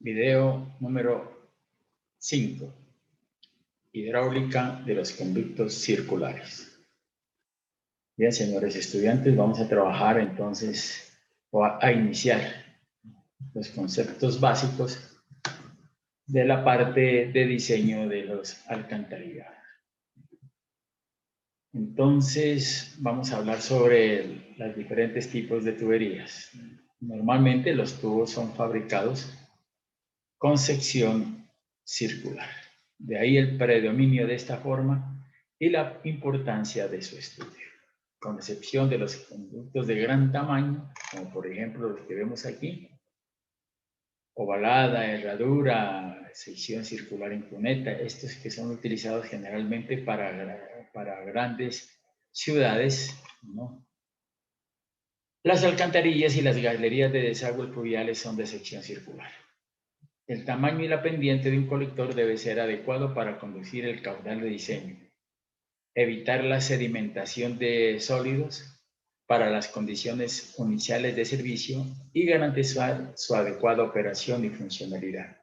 Video número 5. Hidráulica de los conductos circulares. Bien, señores estudiantes, vamos a trabajar entonces, o a iniciar los conceptos básicos de la parte de diseño de los alcantarillados. Entonces, vamos a hablar sobre los diferentes tipos de tuberías. Normalmente los tubos son fabricados con sección circular. De ahí el predominio de esta forma y la importancia de su estudio. Con excepción de los conductos de gran tamaño, como por ejemplo los que vemos aquí, ovalada, herradura, sección circular en cuneta, estos que son utilizados generalmente para grandes ciudades, ¿no? Las alcantarillas y las galerías de desagüe pluviales son de sección circular. El tamaño y la pendiente de un colector debe ser adecuado para conducir el caudal de diseño, evitar la sedimentación de sólidos para las condiciones iniciales de servicio y garantizar su adecuada operación y funcionalidad.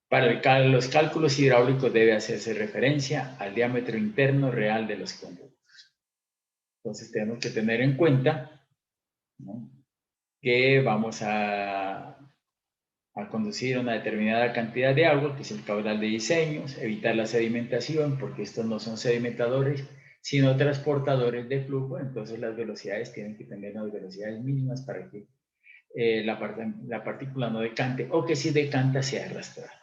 Para los cálculos hidráulicos debe hacerse referencia al diámetro interno real de los conductos. Entonces tenemos que tener en cuenta, ¿no?, que vamos a conducir una determinada cantidad de agua, que es el caudal de diseños, evitar la sedimentación, porque estos no son sedimentadores, sino transportadores de flujo. Entonces las velocidades tienen que tener las velocidades mínimas para que la partícula no decante, o que si decanta sea arrastrada.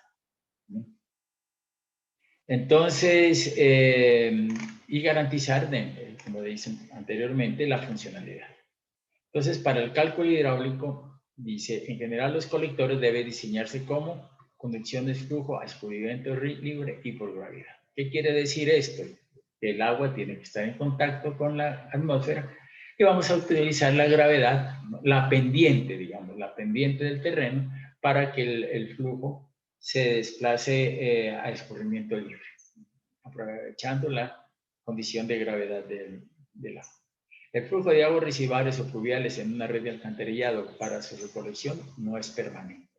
Entonces, y garantizar, como dicen anteriormente, la funcionalidad. Entonces, para el cálculo hidráulico, dice, en general los colectores deben diseñarse como conducciones flujo a escurrimiento libre y por gravedad. ¿Qué quiere decir esto? Que el agua tiene que estar en contacto con la atmósfera y vamos a utilizar la gravedad, ¿no?, la pendiente, digamos, la pendiente del terreno, para que el flujo se desplace a escurrimiento libre, aprovechando la condición de gravedad del agua. El flujo de aguas residuales o pluviales en una red de alcantarillado para su recolección no es permanente.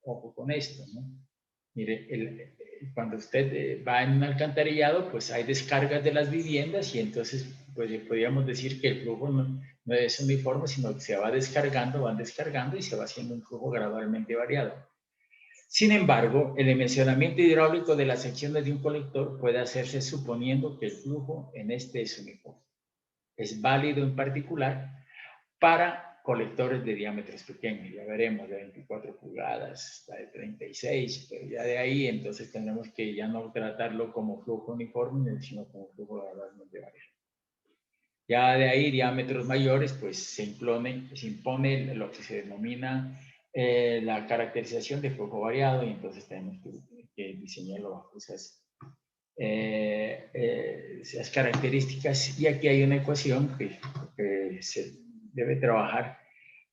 Ojo con esto, ¿no? Mire, cuando usted va en un alcantarillado, pues hay descargas de las viviendas y entonces pues podríamos decir que el flujo no es uniforme, sino que se va descargando, van descargando y se va haciendo un flujo gradualmente variado. Sin embargo, el dimensionamiento hidráulico de las secciones de un colector puede hacerse suponiendo que el flujo en este es uniforme. Es válido en particular para colectores de diámetros pequeños, ya veremos, de 24 pulgadas, hasta de 36, pero ya de ahí entonces tenemos que ya no tratarlo como flujo uniforme, sino como flujo gradualmente variado. Ya de ahí diámetros mayores, pues se impone lo que se denomina la caracterización de flujo variado, y entonces tenemos que diseñarlo bajo esas características. Y aquí hay una ecuación que se debe trabajar,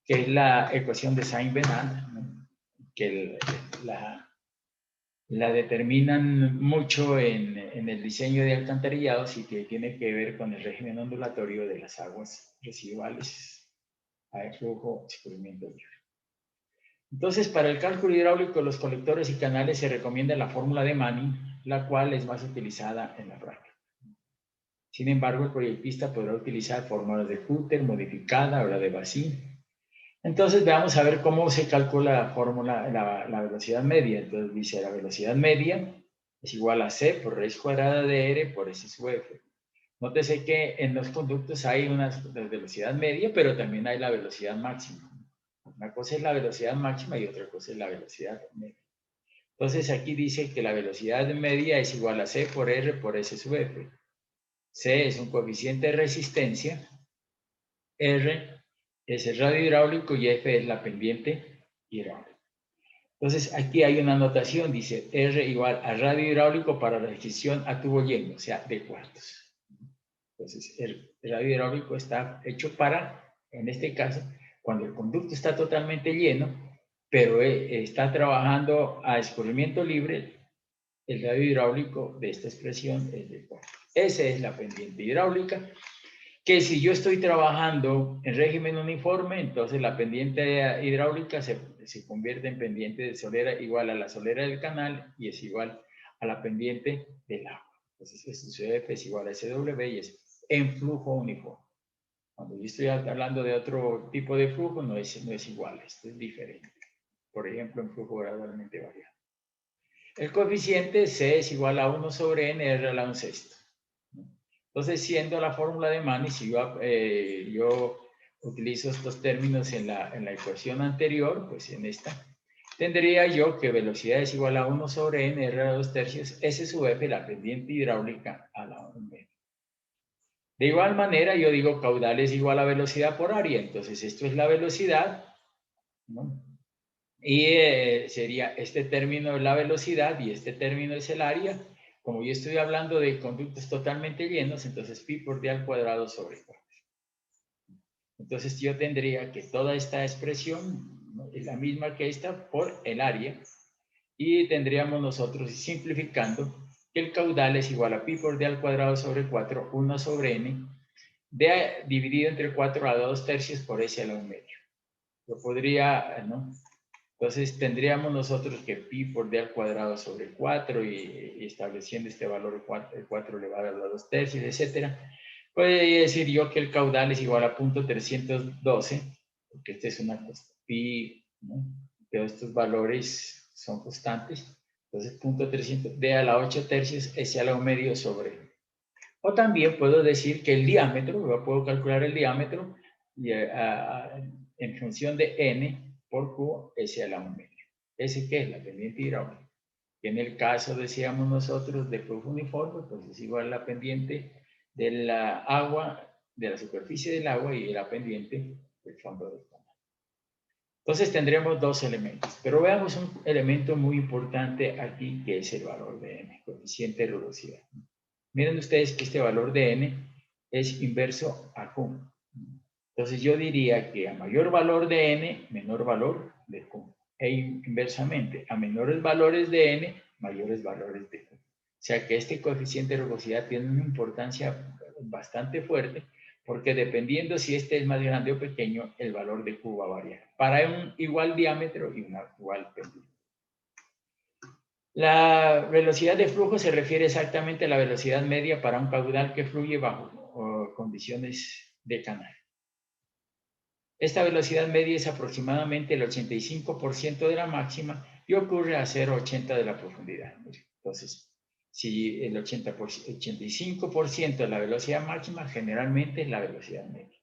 que es la ecuación de Saint-Venant, ¿no?, que la determinan mucho en el diseño de alcantarillados y que tiene que ver con el régimen ondulatorio de las aguas residuales a flujo escurrimiento libre. Entonces, para el cálculo hidráulico de los colectores y canales se recomienda la fórmula de Manning, la cual es más utilizada en la práctica. Sin embargo, el proyectista podrá utilizar fórmulas de Hutter modificada o la de Bassi. Entonces, veamos a ver cómo se calcula la fórmula, la velocidad media. Entonces, dice la velocidad media es igual a C por raíz cuadrada de R por S sub F. Nótese que en los conductos hay una velocidad media, pero también hay la velocidad máxima. Una cosa es la velocidad máxima y otra cosa es la velocidad media. Entonces, aquí dice que la velocidad media es igual a C por R por S sub F. C es un coeficiente de resistencia, R es el radio hidráulico y F es la pendiente hidráulica. Entonces, aquí hay una anotación, dice R igual a radio hidráulico para restricción a tubo lleno, o sea, de cuartos. Entonces, el radio hidráulico está hecho para, en este caso, cuando el conducto está totalmente lleno, pero está trabajando a escurrimiento libre, el radio hidráulico de esta expresión es de cuartos. Esa es la pendiente hidráulica. que si yo estoy trabajando en régimen uniforme, entonces la pendiente hidráulica se convierte en pendiente de solera igual a la solera del canal y es igual a la pendiente del agua. Entonces, CF es igual a SW y es en flujo uniforme. Cuando yo estoy hablando de otro tipo de flujo, no es igual, esto es diferente. Por ejemplo, en flujo gradualmente variable. El coeficiente C es igual a 1 sobre N R a la 1/6. Entonces, siendo la fórmula de Manning, si yo utilizo estos términos en la ecuación anterior, pues en esta, tendría yo que velocidad es igual a 1 sobre N R a la 2/3, S sub F, la pendiente hidráulica, a la 1/2. De igual manera, yo digo caudal es igual a velocidad por área. Entonces, esto es la velocidad, ¿no? Y sería este término la velocidad y este término es el área. Como yo estoy hablando de conductos totalmente llenos, entonces pi por d al cuadrado sobre 4. Entonces, yo tendría que toda esta expresión, ¿no?, es la misma que esta por el área. Y tendríamos nosotros, simplificando, que el caudal es igual a pi por d al cuadrado sobre 4, 1 sobre n, dividido entre 4 a la 2/3 por S a la 1/2. Yo podría, ¿no? Entonces tendríamos nosotros que pi por d al cuadrado sobre 4 y estableciendo este valor 4 elevado a la 2/3, etcétera. Podría decir yo que el caudal es igual a 0.312, porque esta es una pi, ¿no?, todos estos valores son constantes. Entonces 0.300 d a la 8/3 S a la 1/2 sobre. O también puedo decir que el diámetro, yo puedo calcular el diámetro en función de n por q S a la 1/2. ¿Ese qué es? La pendiente hidráulica. Que en el caso, decíamos nosotros, de flujo uniforme, pues es igual a la pendiente de la agua, de la superficie del agua y la pendiente del fondo del canal. Entonces tendremos dos elementos, pero veamos un elemento muy importante aquí que es el valor de n, coeficiente de rugosidad. Miren ustedes que este valor de n es inverso a q. Entonces yo diría que a mayor valor de n, menor valor de q. E inversamente, a menores valores de n, mayores valores de q. O sea que este coeficiente de rugosidad tiene una importancia bastante fuerte, porque dependiendo si este es más grande o pequeño, el valor de q va a variar. Para un igual diámetro y una igual pendiente. La velocidad de flujo se refiere exactamente a la velocidad media para un caudal que fluye bajo condiciones de canal. Esta velocidad media es aproximadamente el 85% de la máxima y ocurre a 0,80 de la profundidad. Entonces, si el 85% de la velocidad máxima, generalmente es la velocidad media.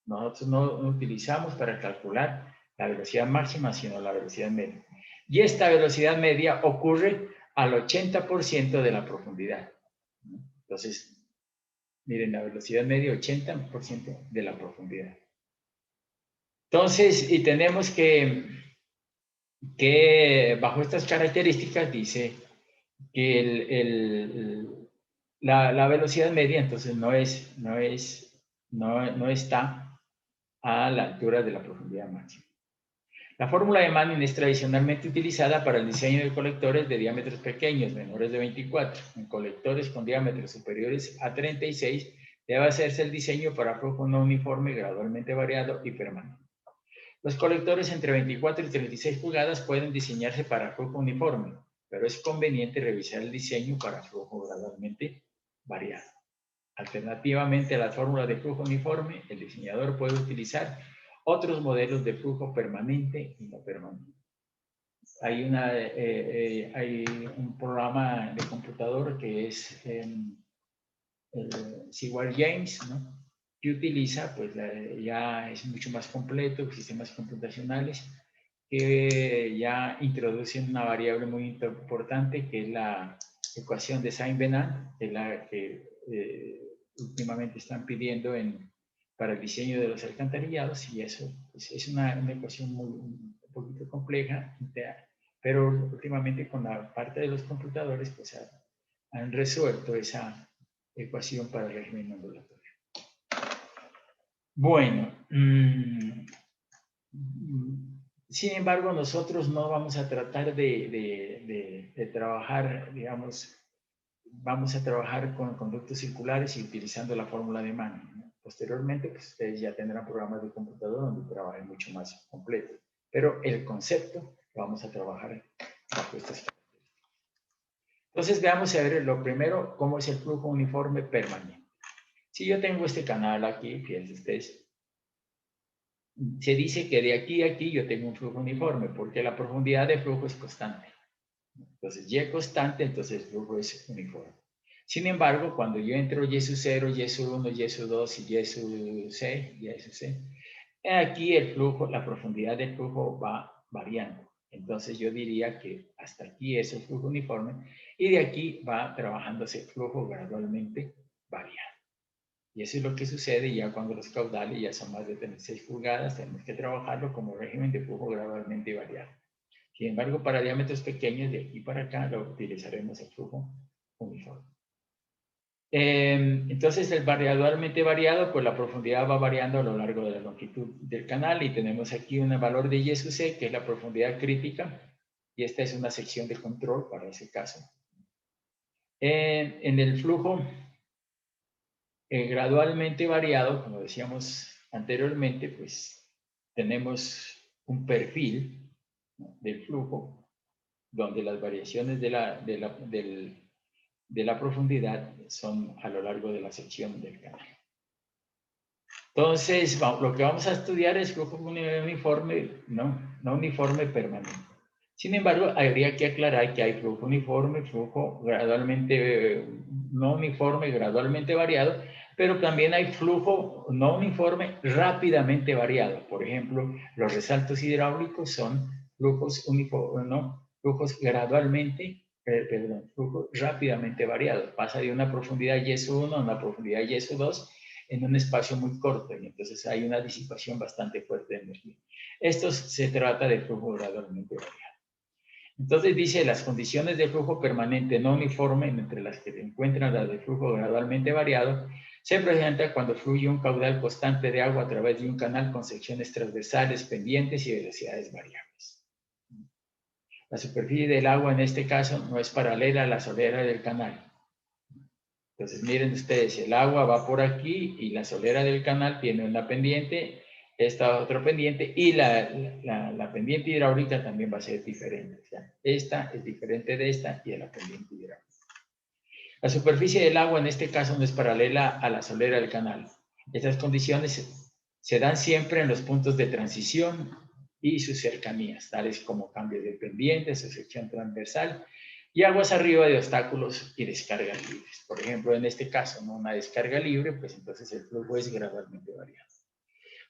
Nosotros no utilizamos para calcular la velocidad máxima, sino la velocidad media. Y esta velocidad media ocurre al 80% de la profundidad. Entonces, miren, la velocidad media, 80% de la profundidad. Entonces, y tenemos que bajo estas características dice que la velocidad media entonces no está a la altura de la profundidad máxima. La fórmula de Manning es tradicionalmente utilizada para el diseño de colectores de diámetros pequeños, menores de 24. En colectores con diámetros superiores a 36 debe hacerse el diseño para flujo no uniforme, gradualmente variado y permanente. Los colectores entre 24 y 36 pulgadas pueden diseñarse para flujo uniforme, pero es conveniente revisar el diseño para flujo gradualmente variado. Alternativamente a la fórmula de flujo uniforme, el diseñador puede utilizar otros modelos de flujo permanente y no permanente. Hay un programa de computador que es el Seward James, ¿no?, que utiliza, pues ya es mucho más completo, sistemas computacionales que ya introducen una variable muy importante que es la ecuación de Saint-Venant, que es la que últimamente están pidiendo para el diseño de los alcantarillados, y eso pues, es una ecuación un poquito compleja, pero últimamente con la parte de los computadores pues han resuelto esa ecuación para el régimen ondulatorio. Bueno, sin embargo, nosotros no vamos a tratar de trabajar, digamos, vamos a trabajar con conductos circulares y utilizando la fórmula de Manning, ¿no? Posteriormente, pues ustedes ya tendrán programas de computador donde trabajen mucho más completo. Pero el concepto lo vamos a trabajar bajo estas características. Entonces veamos a ver lo primero, cómo es el flujo uniforme permanente. Si yo tengo este canal aquí, fíjense ustedes, se dice que de aquí a aquí yo tengo un flujo uniforme, porque la profundidad de flujo es constante. Entonces, Y es constante, entonces el flujo es uniforme. Sin embargo, cuando yo entro Y sub 0, Y sub 1, Y sub 2 y Y sub C, aquí el flujo, la profundidad del flujo va variando. Entonces yo diría que hasta aquí es el flujo uniforme y de aquí va trabajándose el flujo gradualmente variando. Y eso es lo que sucede ya cuando los caudales ya son más de 36 pulgadas, tenemos que trabajarlo como régimen de flujo gradualmente variado. Sin embargo, para diámetros pequeños, de aquí para acá, lo utilizaremos el flujo uniforme. Entonces, el gradualmente variado, pues la profundidad va variando a lo largo de la longitud del canal y tenemos aquí un valor de Y sub C, que es la profundidad crítica, y esta es una sección de control para ese caso. En el flujo gradualmente variado, como decíamos anteriormente, pues tenemos un perfil, ¿no?, del flujo, donde las variaciones de la profundidad son a lo largo de la sección del canal. Entonces, lo que vamos a estudiar es flujo uniforme, no uniforme permanente. Sin embargo, habría que aclarar que hay flujo uniforme, flujo gradualmente no uniforme, gradualmente variado, pero también hay flujo no uniforme rápidamente variado. Por ejemplo, los resaltos hidráulicos son flujos flujos gradualmente, flujos rápidamente variados. Pasa de una profundidad Y sub 1 a una profundidad Y sub 2 en un espacio muy corto, y entonces hay una disipación bastante fuerte de energía. Esto se trata de flujo gradualmente variado. Entonces dice, las condiciones de flujo permanente no uniforme, entre las que se encuentran las de flujo gradualmente variado, se presenta cuando fluye un caudal constante de agua a través de un canal con secciones transversales, pendientes y velocidades variables. La superficie del agua en este caso no es paralela a la solera del canal. Entonces miren ustedes, el agua va por aquí y la solera del canal tiene una pendiente, esta otra pendiente, y la pendiente hidráulica también va a ser diferente. O sea, esta es diferente de esta y de la pendiente hidráulica. La superficie del agua en este caso no es paralela a la solera del canal. Estas condiciones se dan siempre en los puntos de transición y sus cercanías, tales como cambios de pendientes o sección transversal, y aguas arriba de obstáculos y descargas libres. Por ejemplo, en este caso, ¿no?, una descarga libre, pues entonces el flujo es gradualmente variado.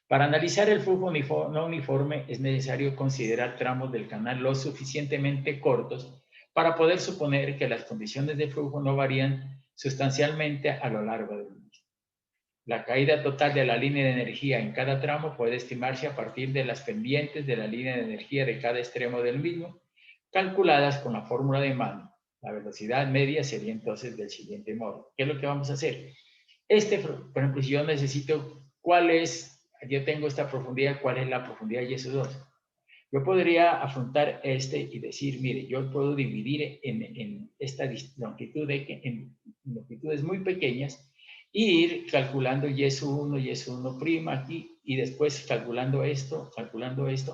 Para analizar el flujo no uniforme es necesario considerar tramos del canal lo suficientemente cortos para poder suponer que las condiciones de flujo no varían sustancialmente a lo largo del mismo. La caída total de la línea de energía en cada tramo puede estimarse a partir de las pendientes de la línea de energía de cada extremo del mismo, calculadas con la fórmula de Mann. La velocidad media sería entonces del siguiente modo. ¿Qué es lo que vamos a hacer? Por ejemplo, si yo necesito, yo tengo esta profundidad, ¿cuál es la profundidad Y sub 2? Yo podría afrontar y decir, mire, yo puedo dividir en esta longitud en longitudes muy pequeñas e ir calculando Y sub 1, Y sub 1 prima aquí, y después calculando esto,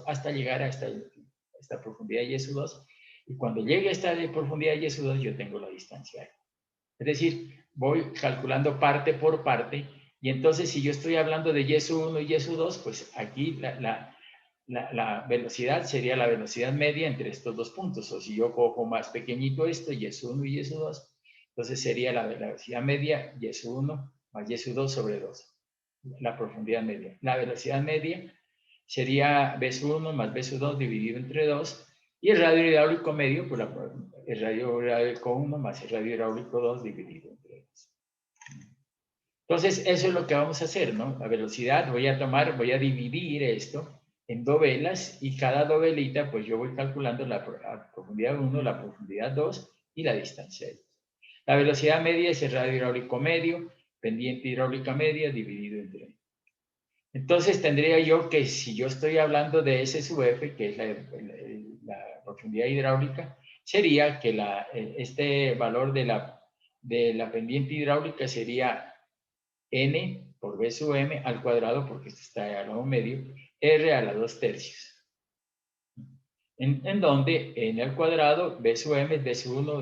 hasta llegar a esta profundidad Y sub 2. Y cuando llegue a esta profundidad Y sub 2, yo tengo la distancia. Es decir, voy calculando parte por parte, y entonces si yo estoy hablando de Y sub 1 y Y sub 2, pues aquí la velocidad sería la velocidad media entre estos dos puntos. O si yo cojo más pequeñito esto, Y sub 1 y Y sub 2, entonces sería la velocidad media Y sub 1 más Y sub 2 sobre 2, la profundidad media. La velocidad media sería B sub 1 más B sub 2 dividido entre 2, y el radio hidráulico medio, pues el radio hidráulico 1 más el radio hidráulico 2 dividido entre 2. Entonces, eso es lo que vamos a hacer, ¿no? La velocidad, voy a dividir esto en dovelas, y cada dovelita, pues yo voy calculando la profundidad 1, la profundidad 2 y la distancia. La velocidad media es el radio hidráulico medio, pendiente hidráulica media dividido entre 2. Entonces tendría yo que, si yo estoy hablando de S sub F, que es la profundidad hidráulica, sería que este valor de la pendiente hidráulica sería N por B sub M al cuadrado, porque esto está al lado medio, R a la 2/3. En donde n al cuadrado, B sub M es B sub 1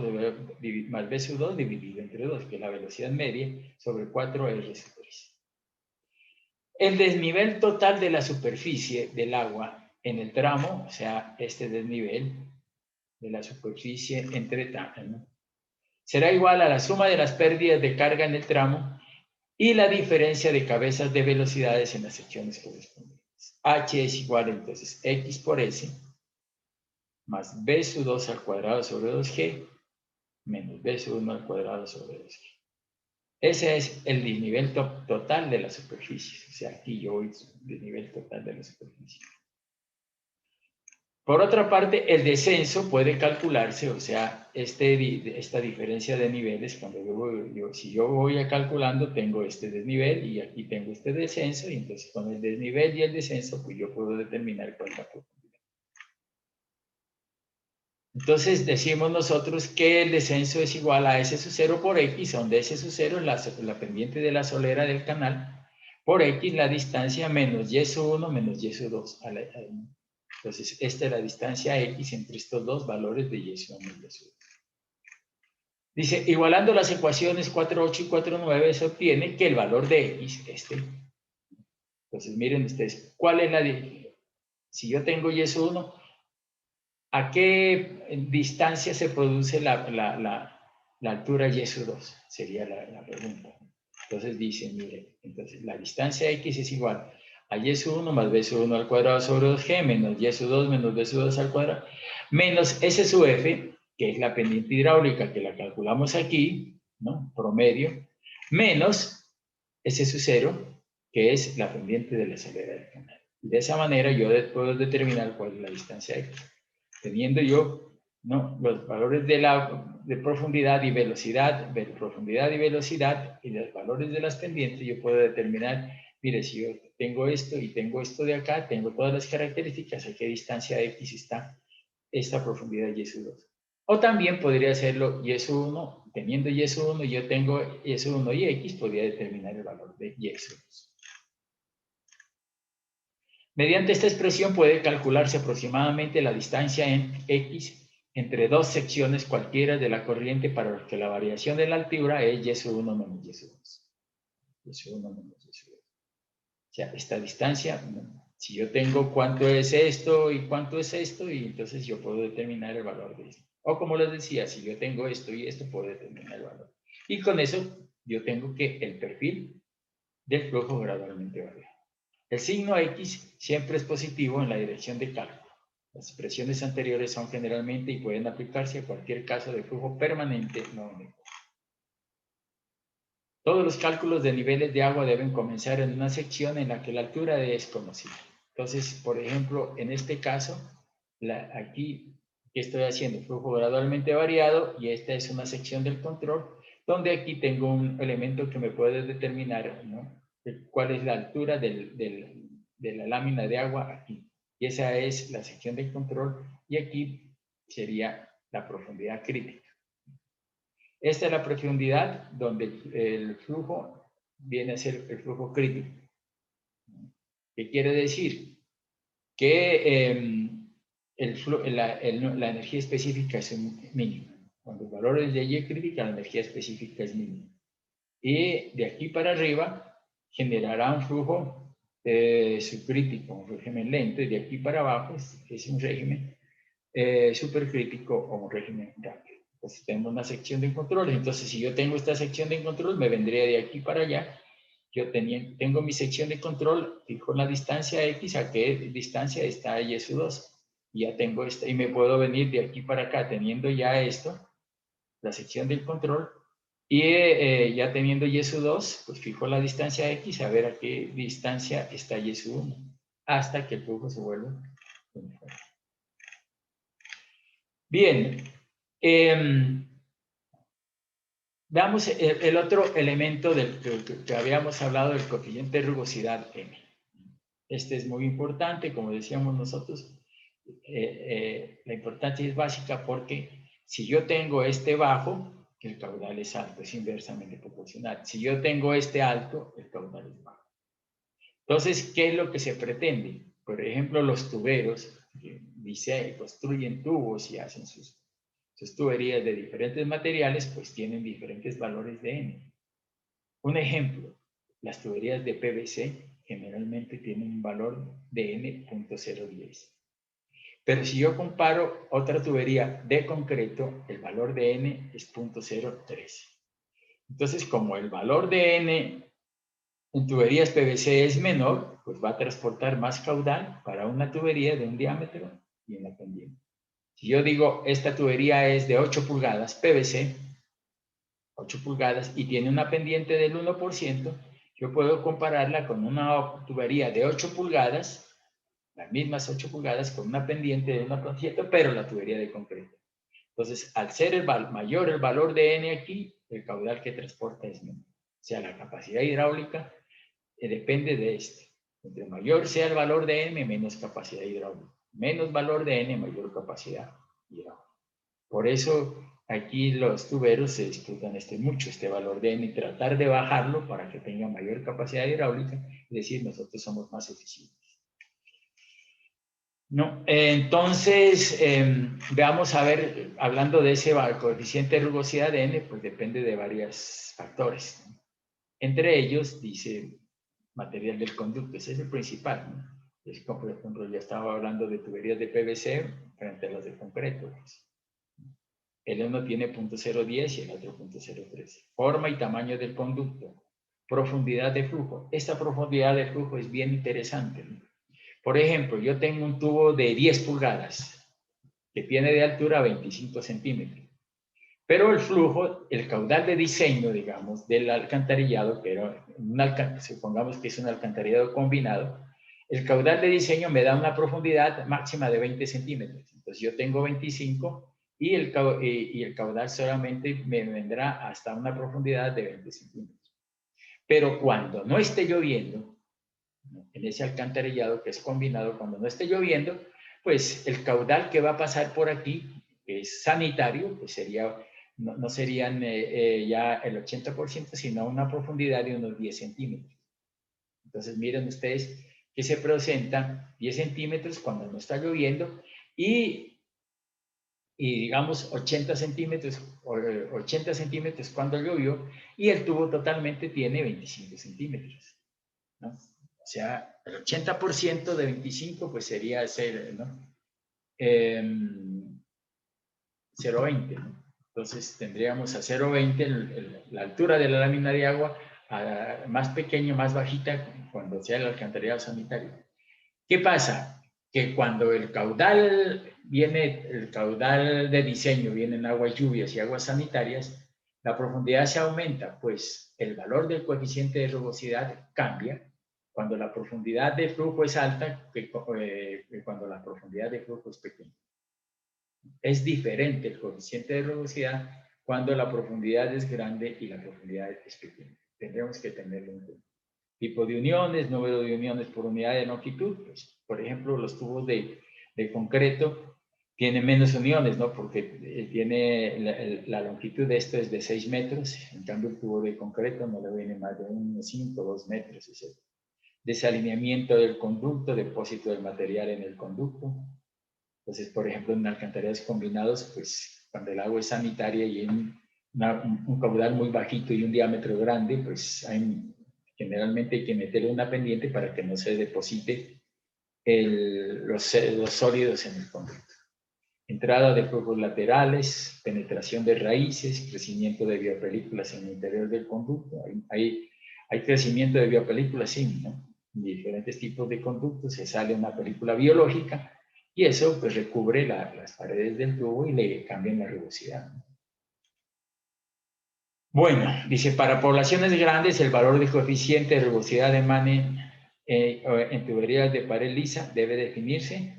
más B sub 2 dividido entre 2, que es la velocidad media, sobre 4R sub 3. El desnivel total de la superficie del agua en el tramo, o sea, este desnivel de la superficie entre tramos, ¿no?, será igual a la suma de las pérdidas de carga en el tramo y la diferencia de cabezas de velocidades en las secciones correspondientes. H es igual entonces X por S más B sub 2 al cuadrado sobre 2G menos B sub 1 al cuadrado sobre 2G. Ese es el desnivel total de la superficie. O sea, aquí yo voy desnivel total de la superficie. Por otra parte, el descenso puede calcularse, o sea, esta diferencia de niveles, cuando si yo voy calculando, tengo este desnivel y aquí tengo este descenso, y entonces con el desnivel y el descenso, pues yo puedo determinar cuál es la profundidad. Entonces decimos nosotros que el descenso es igual a S sub 0 por X, donde S sub 0 es la pendiente de la solera del canal, por X la distancia menos Y sub 1 menos Y sub 2 Entonces, esta es la distancia X entre estos dos valores de Y sub 1 y Y sub 2. Dice, igualando las ecuaciones 4.8 y 4.9, se obtiene que el valor de X, entonces miren ustedes, ¿cuál es la diferencia? Si yo tengo Y sub 1, ¿a qué distancia se produce la altura Y sub 2? Sería la pregunta. Entonces dice, miren, entonces la distancia X es igual a Y sub 1 más B sub 1 al cuadrado sobre 2G menos Y sub 2 menos B sub 2 al cuadrado menos S sub F, que es la pendiente hidráulica que la calculamos aquí, ¿no?, promedio, menos S sub 0, que es la pendiente de la solera del canal. De esa manera yo puedo determinar cuál es la distancia X. Teniendo yo, ¿no?, los valores de profundidad y velocidad, y los valores de las pendientes, yo puedo determinar, mire, si yo tengo esto y tengo esto de acá, tengo todas las características, a qué distancia X está esta profundidad Y sub 2. O también podría hacerlo Y sub 1, teniendo Y sub 1, yo tengo Y sub 1 y X, podría determinar el valor de Y sub 2. Mediante esta expresión puede calcularse aproximadamente la distancia en X entre dos secciones cualquiera de la corriente para que la variación de la altura es Y sub 1 menos Y sub 2. Y sub 1 menos Y sub 2. O sea, esta distancia, si yo tengo cuánto es esto y cuánto es esto, y entonces yo puedo determinar el valor de esto. O como les decía, si yo tengo esto y esto, puedo determinar el valor. Y con eso yo tengo que el perfil del flujo gradualmente varía. El signo X siempre es positivo en la dirección de cálculo. Las expresiones anteriores son generalmente y pueden aplicarse a cualquier caso de flujo permanente no único. Todos los cálculos de niveles de agua deben comenzar en una sección en la que la altura es conocida. Entonces, por ejemplo, en este caso, aquí que estoy haciendo flujo gradualmente variado, y esta es una sección del control, donde aquí tengo un elemento que me puede determinar, ¿no?, cuál es la altura de la lámina de agua aquí. Y esa es la sección del control, y aquí sería la profundidad crítica. Esta es la profundidad donde el flujo viene a ser el flujo crítico. ¿Qué quiere decir? Que la energía específica es mínima. Cuando el valor es de Y crítica, la energía específica es mínima. Y de aquí para arriba generará un flujo subcrítico, un régimen lento, y de aquí para abajo es un régimen supercrítico o un régimen rápido. Entonces tengo una sección de controles. Entonces, si yo tengo esta sección de control, me vendría de aquí para allá. Yo tengo mi sección de control, fijo la distancia X, a qué distancia está Y sub 2. Y ya tengo esta, y me puedo venir de aquí para acá teniendo ya esto, la sección del control, y ya teniendo Y sub 2, pues fijo la distancia X, a ver a qué distancia está Y sub 1, hasta que el flujo se vuelva uniforme. Bien, veamos el otro elemento del que habíamos hablado, del coeficiente de rugosidad M. Este es muy importante, como decíamos nosotros. La importancia es básica porque si yo tengo este bajo, el caudal es alto, es inversamente proporcional. Si yo tengo este alto, el caudal es bajo. Entonces, ¿qué es lo que se pretende? Por ejemplo, los tuberos que construyen tubos y hacen sus tuberías de diferentes materiales, pues tienen diferentes valores de N. Un ejemplo, las tuberías de PVC generalmente tienen un valor de N.010. Pero si yo comparo otra tubería de concreto, el valor de N es 0.013. Entonces, como el valor de N en tuberías PVC es menor, pues va a transportar más caudal para una tubería de un diámetro y en la pendiente. Si yo digo, esta tubería es de 8 pulgadas, PVC, 8 pulgadas, y tiene una pendiente del 1%, yo puedo compararla con una tubería de 8 pulgadas, las mismas 8 pulgadas, con una pendiente de 1%, pero la tubería de concreto. Entonces, al ser mayor el valor de N aquí, el caudal que transporta es menor. O sea, la capacidad hidráulica depende de este. Entre mayor sea el valor de N, menos capacidad hidráulica. Menos valor de N, mayor capacidad hidráulica. Por eso aquí los tuberos se disputan mucho este valor de N y tratar de bajarlo para que tenga mayor capacidad hidráulica, es decir, nosotros somos más eficientes. No, entonces, veamos a ver, hablando de ese coeficiente de rugosidad de N, pues depende de varios factores, ¿no? Entre ellos, dice, material del conducto, ese es el principal, ¿no? Es como, por ejemplo, ya estaba hablando de tuberías de PVC frente a las de concreto, pues. El uno tiene 0.010 y el otro 0.013. Forma y tamaño del conducto. Profundidad de flujo. Esta profundidad de flujo es bien interesante, ¿no? Por ejemplo, yo tengo un tubo de 10 pulgadas que tiene de altura 25 centímetros. Pero el flujo, el caudal de diseño, digamos, del alcantarillado, pero supongamos que es un alcantarillado combinado, el caudal de diseño me da una profundidad máxima de 20 centímetros. Entonces yo tengo 25 y el caudal solamente me vendrá hasta una profundidad de 20 centímetros. Pero cuando no esté lloviendo, en ese alcantarillado que es combinado, cuando no esté lloviendo, pues el caudal que va a pasar por aquí, que es sanitario, pues sería, no serían ya el 80%, sino una profundidad de unos 10 centímetros. Entonces miren ustedes que se presenta 10 centímetros cuando no está lloviendo y digamos 80 centímetros cuando llovió, y el tubo totalmente tiene 25 centímetros, ¿no? O sea, el 80% de 25 pues sería 0, ¿no? 0,20, ¿no? Entonces tendríamos a 0,20 la altura de la lámina de agua, más pequeño, más bajita, cuando sea el alcantarillado sanitario. ¿Qué pasa? Que cuando el caudal de diseño viene en aguas lluvias y aguas sanitarias, la profundidad se aumenta, pues el valor del coeficiente de rugosidad cambia cuando la profundidad de flujo es alta que cuando la profundidad de flujo es pequeña. Es diferente el coeficiente de rugosidad cuando la profundidad es grande y la profundidad es pequeña. Tendremos que tenerlo en cuenta. Tipo de uniones, número de uniones por unidad de longitud. Pues, por ejemplo, los tubos de concreto tienen menos uniones, ¿no? Porque tiene la longitud de esto es de 6 metros. En cambio, el tubo de concreto no le viene más de 5 o 2 metros, etc. Desalineamiento del conducto, depósito del material en el conducto. Entonces, por ejemplo, en alcantarillados combinados, pues cuando el agua es sanitaria y en un caudal muy bajito y un diámetro grande, pues generalmente hay que meterle una pendiente para que no se deposite los sólidos en el conducto. Entrada de flujos laterales, penetración de raíces, crecimiento de biopelículas en el interior del conducto. Hay crecimiento de biopelículas, sí, ¿no? En diferentes tipos de conductos se sale una película biológica y eso pues recubre las paredes del tubo y le cambian la rugosidad, ¿no? Bueno, dice, para poblaciones grandes el valor del coeficiente de rugosidad de Manning en tuberías de pared lisa debe definirse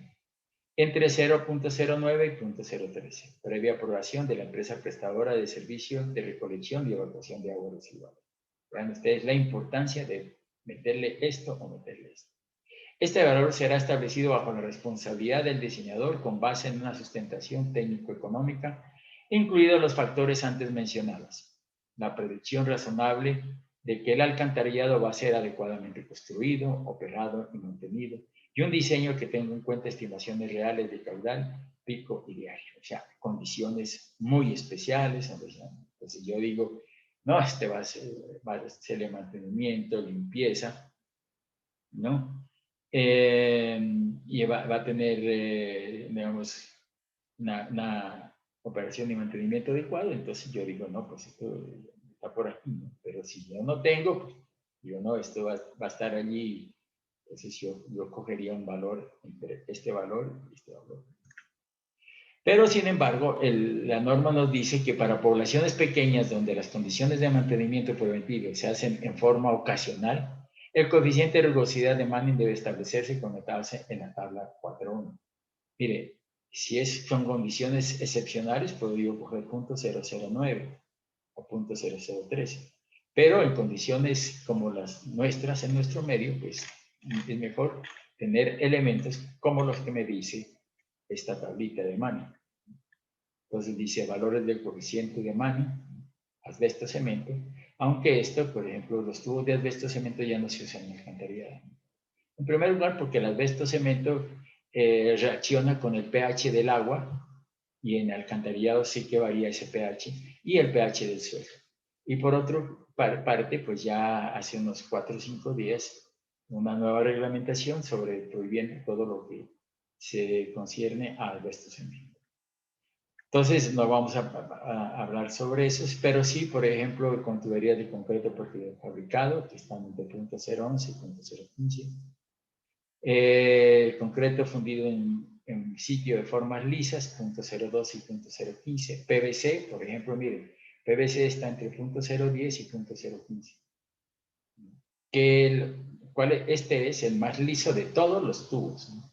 entre 0.09 y 0.013, previa aprobación de la empresa prestadora de servicios de recolección y evacuación de agua residual. Vean ustedes la importancia de meterle esto o meterle esto. Este valor será establecido bajo la responsabilidad del diseñador con base en una sustentación técnico-económica, incluidos los factores antes mencionados. La predicción razonable de que el alcantarillado va a ser adecuadamente construido, operado y mantenido, y un diseño que tenga en cuenta estimaciones reales de caudal, pico y diario, o sea, condiciones muy especiales. Entonces yo digo, no, este va a ser mantenimiento, limpieza, ¿no? Y va a tener, digamos, una operación de mantenimiento adecuado. Entonces yo digo, no, pues esto está por aquí, ¿no? Pero si yo no tengo, pues digo, no, esto va a estar allí. Entonces yo cogería un valor entre este valor y este valor. Pero, sin embargo, la norma nos dice que para poblaciones pequeñas donde las condiciones de mantenimiento preventivo se hacen en forma ocasional, el coeficiente de rugosidad de Manning debe establecerse con notarse en la tabla 4.1. Mire, si son condiciones excepcionales, puedo yo coger 0.009 o 0.0013. Pero en condiciones como las nuestras en nuestro medio, pues es mejor tener elementos como los que me dice esta tablita de Manning. Entonces dice valores del coeficiente de Manning, asbesto cemento, aunque esto, por ejemplo, los tubos de asbesto cemento ya no se usan en alcantarillado. En primer lugar, porque el asbesto cemento reacciona con el pH del agua, y en alcantarillado sí que varía ese pH, y el pH del suelo. Y por otra parte, pues ya hace unos 4 o 5 días, una nueva reglamentación sobre prohibiendo todo lo que se concierne a asbesto cemento. Entonces, no vamos a hablar sobre eso, pero sí, por ejemplo, con tuberías de concreto prefabricado, que están entre 0.011 y 0.015. El concreto fundido en sitio de formas lisas, 0.02 y 0.015. PVC, por ejemplo, miren, PVC está entre 0.010 y 0.015. Este es el más liso de todos los tubos, ¿no?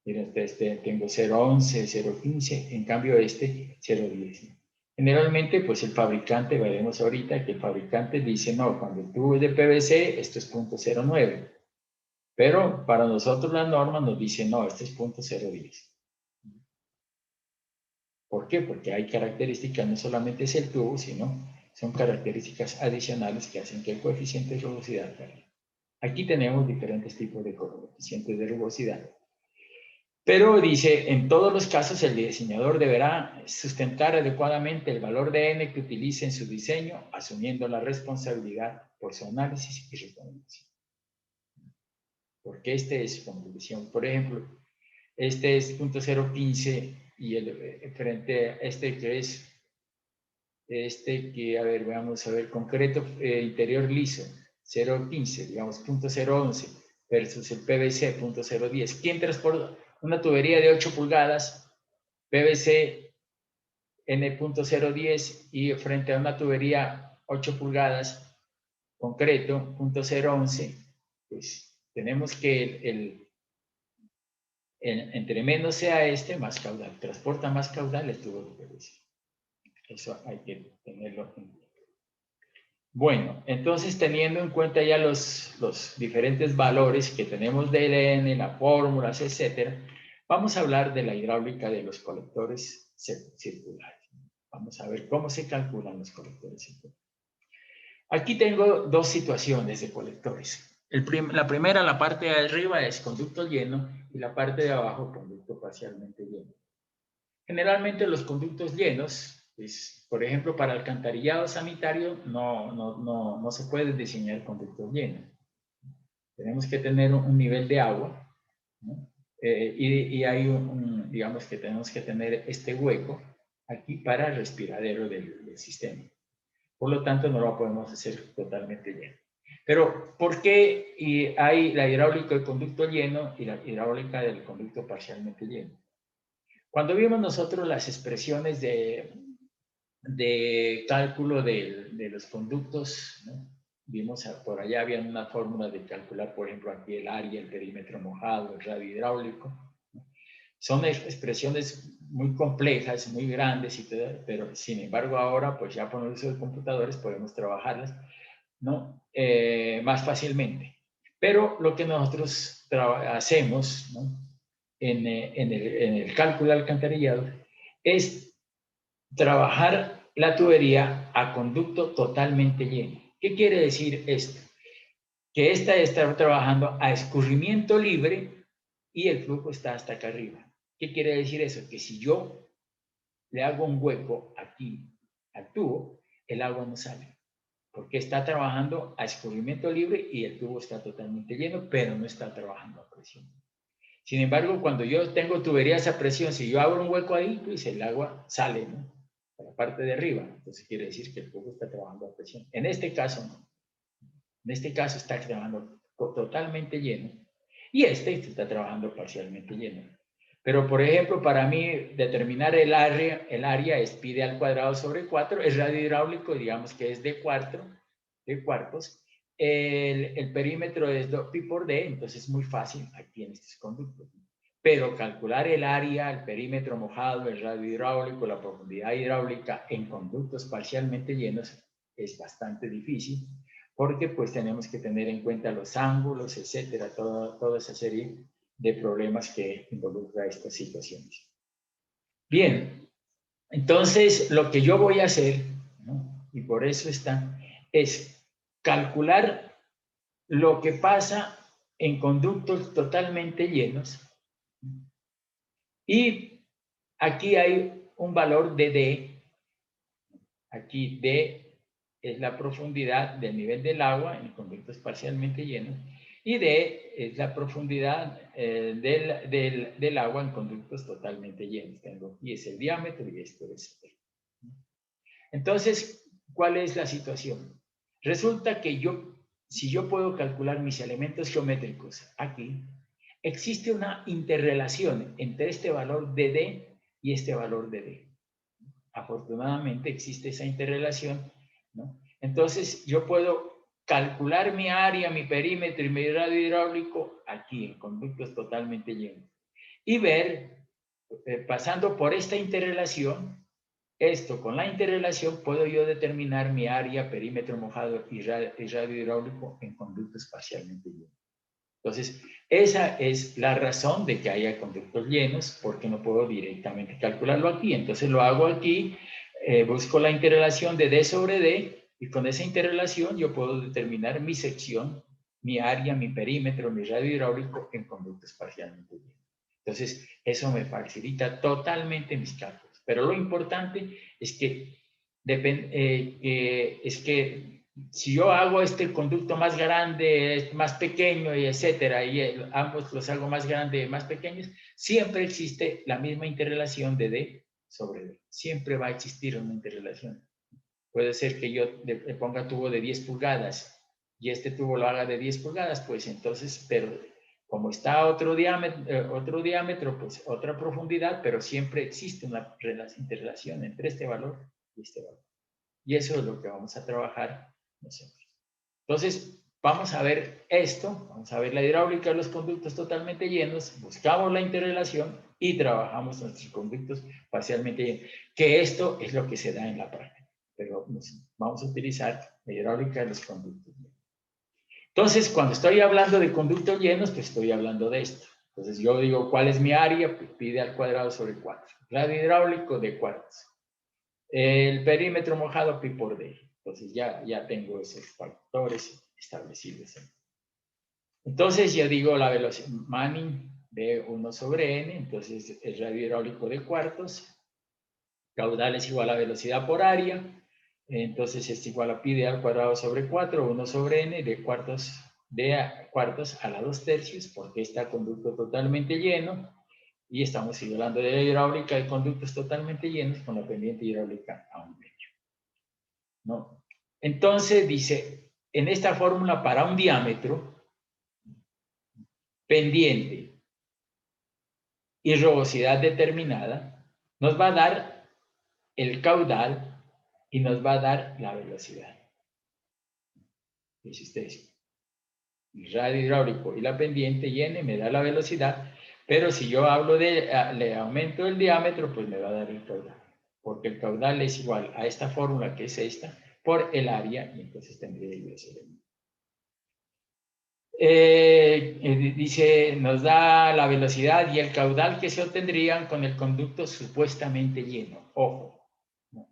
Miren, tengo 0.11, 0.15, en cambio 0.10. Generalmente, pues el fabricante, veremos ahorita que el fabricante dice, no, cuando el tubo es de PVC, esto es 0.09. Pero para nosotros la norma nos dice, no, este es 0.010. ¿Por qué? Porque hay características, no solamente es el tubo, sino son características adicionales que hacen que el coeficiente de rugosidad varíe. Aquí tenemos diferentes tipos de coeficientes de rugosidad. Pero dice, en todos los casos el diseñador deberá sustentar adecuadamente el valor de N que utilice en su diseño, asumiendo la responsabilidad por su análisis y recomendación. Porque este es su conclusión. Por ejemplo, este es 0.015 y frente a este que es, a ver, vamos a ver, concreto interior liso, 0.15, digamos, 0.011 versus el PVC, 0.010. ¿Quién transporta una tubería de 8 pulgadas, PVC N.010 y frente a una tubería 8 pulgadas, concreto, 0.011? Pues tenemos que entre menos sea más caudal, transporta más caudal el tubo de PVC. Eso hay que tenerlo en cuenta. Bueno, entonces teniendo en cuenta ya los diferentes valores que tenemos de LN, las fórmulas, etcétera, vamos a hablar de la hidráulica de los colectores circulares. Vamos a ver cómo se calculan los colectores circulares. Aquí tengo dos situaciones de colectores. La primera, la parte de arriba, es conducto lleno y la parte de abajo, conducto parcialmente lleno. Generalmente los conductos llenos, pues, por ejemplo, para alcantarillado sanitario no se puede diseñar conductos llenos. Tenemos que tener un nivel de agua, ¿no? Y hay digamos que tenemos que tener este hueco aquí para el respiradero del sistema. Por lo tanto, no lo podemos hacer totalmente lleno. Pero, ¿por qué hay la hidráulica del conducto lleno y la hidráulica del conducto parcialmente lleno? Cuando vimos nosotros las expresiones de cálculo de los conductos, ¿no? Vimos por allá, había una fórmula de calcular, por ejemplo, aquí el área, el perímetro mojado, el radio hidráulico, ¿no? Son expresiones muy complejas, muy grandes, pero sin embargo ahora, pues ya por el uso de computadores podemos trabajarlas, ¿no? Más fácilmente. Pero lo que nosotros hacemos, ¿no? en el cálculo de alcantarillado es trabajar la tubería a conducto totalmente lleno. ¿Qué quiere decir esto? Que esta está trabajando a escurrimiento libre y el flujo está hasta acá arriba. ¿Qué quiere decir eso? Que si yo le hago un hueco aquí al tubo, el agua no sale, porque está trabajando a escurrimiento libre y el tubo está totalmente lleno, pero no está trabajando a presión. Sin embargo, cuando yo tengo tuberías a presión, si yo abro un hueco ahí, pues el agua sale, ¿no?, a la parte de arriba. Entonces quiere decir que el tubo está trabajando a presión. En este caso, no. En este caso está trabajando totalmente lleno y este está trabajando parcialmente lleno. Pero, por ejemplo, para mí determinar el área es pi d al cuadrado sobre 4, es radio hidráulico, digamos que es de cuartos. El perímetro es pi por d, entonces es muy fácil aquí en estos conductos. Pero calcular el área, el perímetro mojado, el radio hidráulico, la profundidad hidráulica en conductos parcialmente llenos es bastante difícil, porque pues tenemos que tener en cuenta los ángulos, etcétera, toda esa serie de problemas que involucra estas situaciones. Bien, entonces lo que yo voy a hacer, ¿no?, y por eso está, es calcular lo que pasa en conductos totalmente llenos, y aquí hay un valor de D. Aquí D es la profundidad del nivel del agua en conductos parcialmente llenos, y D es la profundidad del agua en conductos totalmente llenos. Tengo aquí es el diámetro y esto es D. Entonces, ¿cuál es la situación? Resulta que si yo puedo calcular mis elementos geométricos aquí, existe una interrelación entre este valor de D y este valor de D. Afortunadamente existe esa interrelación, ¿no? Entonces yo puedo calcular mi área, mi perímetro y mi radio hidráulico aquí en conductos totalmente llenos y ver, pasando por esta interrelación, esto con la interrelación puedo yo determinar mi área, perímetro mojado y radio hidráulico en conductos parcialmente llenos. Entonces, esa es la razón de que haya conductos llenos, porque no puedo directamente calcularlo aquí. Entonces lo hago aquí, busco la interrelación de D sobre D, y con esa interrelación yo puedo determinar mi sección, mi área, mi perímetro, mi radio hidráulico en conductos parcialmente llenos. Entonces, eso me facilita totalmente mis cálculos. Pero lo importante es que si yo hago este conducto más grande, más pequeño, y etcétera, y ambos los hago más grandes, más pequeños, siempre existe la misma interrelación de D sobre D. Siempre va a existir una interrelación. Puede ser que yo le ponga tubo de 10 pulgadas y este tubo lo haga de 10 pulgadas, pues entonces, pero como está otro diámetro, pues otra profundidad, pero siempre existe una interrelación entre este valor y este valor. Y eso es lo que vamos a trabajar nosotros. Entonces, vamos a ver esto, vamos a ver la hidráulica de los conductos totalmente llenos, buscamos la interrelación y trabajamos nuestros conductos parcialmente llenos, que esto es lo que se da en la práctica, pero vamos a utilizar la hidráulica de los conductos llenos. Entonces, cuando estoy hablando de conductos llenos, pues estoy hablando de esto. Entonces, yo digo, ¿cuál es mi área? Pues pi d al cuadrado sobre 4. Radio hidráulico de cuartos. El perímetro mojado pi por D. Entonces ya tengo esos factores establecidos. Entonces yo digo la velocidad Manning de 1 sobre n, entonces el radio hidráulico de cuartos, caudal es igual a velocidad por área, entonces es igual a pi d al cuadrado sobre 4, 1 sobre n de cuartos a la 2/3, porque está conducto totalmente lleno. Y estamos hablando de la hidráulica de conductos totalmente llenos con la pendiente hidráulica a 1 medio, ¿no? Entonces dice, en esta fórmula para un diámetro, pendiente y rugosidad determinada, nos va a dar el caudal y nos va a dar la velocidad. Dice ustedes, el radio hidráulico y la pendiente y n me da la velocidad, pero si yo hablo le aumento el diámetro, pues me va a dar el caudal, porque el caudal es igual a esta fórmula que es esta, por el área, y entonces tendría yo ese elemento. Dice, nos da la velocidad y el caudal que se obtendrían con el conducto supuestamente lleno. Ojo,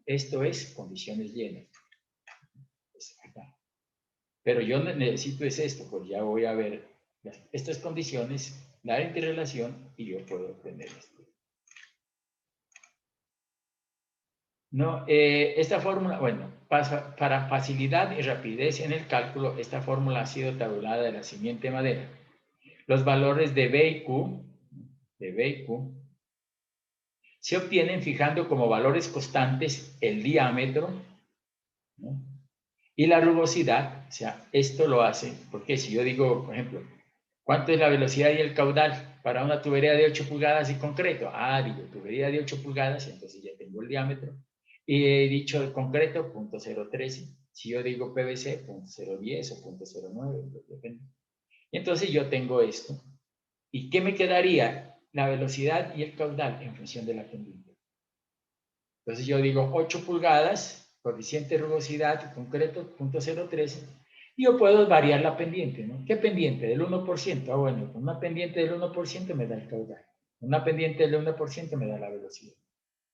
esto es condiciones llenas. Pues acá. Pero yo necesito es esto, pues ya voy a ver estas condiciones, la interrelación, y yo puedo obtener esto. No, esta fórmula, bueno, para facilidad y rapidez en el cálculo, esta fórmula ha sido tabulada de la siguiente manera. Los valores de B y Q, se obtienen fijando como valores constantes el diámetro, ¿no?, y la rugosidad. O sea, esto lo hace, porque si yo digo, por ejemplo, ¿cuánto es la velocidad y el caudal para una tubería de 8 pulgadas y concreto? Ah, digo, tubería de 8 pulgadas, entonces ya tengo el diámetro. Y he dicho el concreto, 0.013. Si yo digo PVC, 0.010 o 0.09, depende. Entonces yo tengo esto. ¿Y qué me quedaría? La velocidad y el caudal en función de la pendiente. Entonces yo digo 8 pulgadas, coeficiente de rugosidad, concreto, 0.013. Y yo puedo variar la pendiente, ¿no? ¿Qué pendiente? Del 1%. Ah, bueno, con una pendiente del 1% me da el caudal. Una pendiente del 1% me da la velocidad.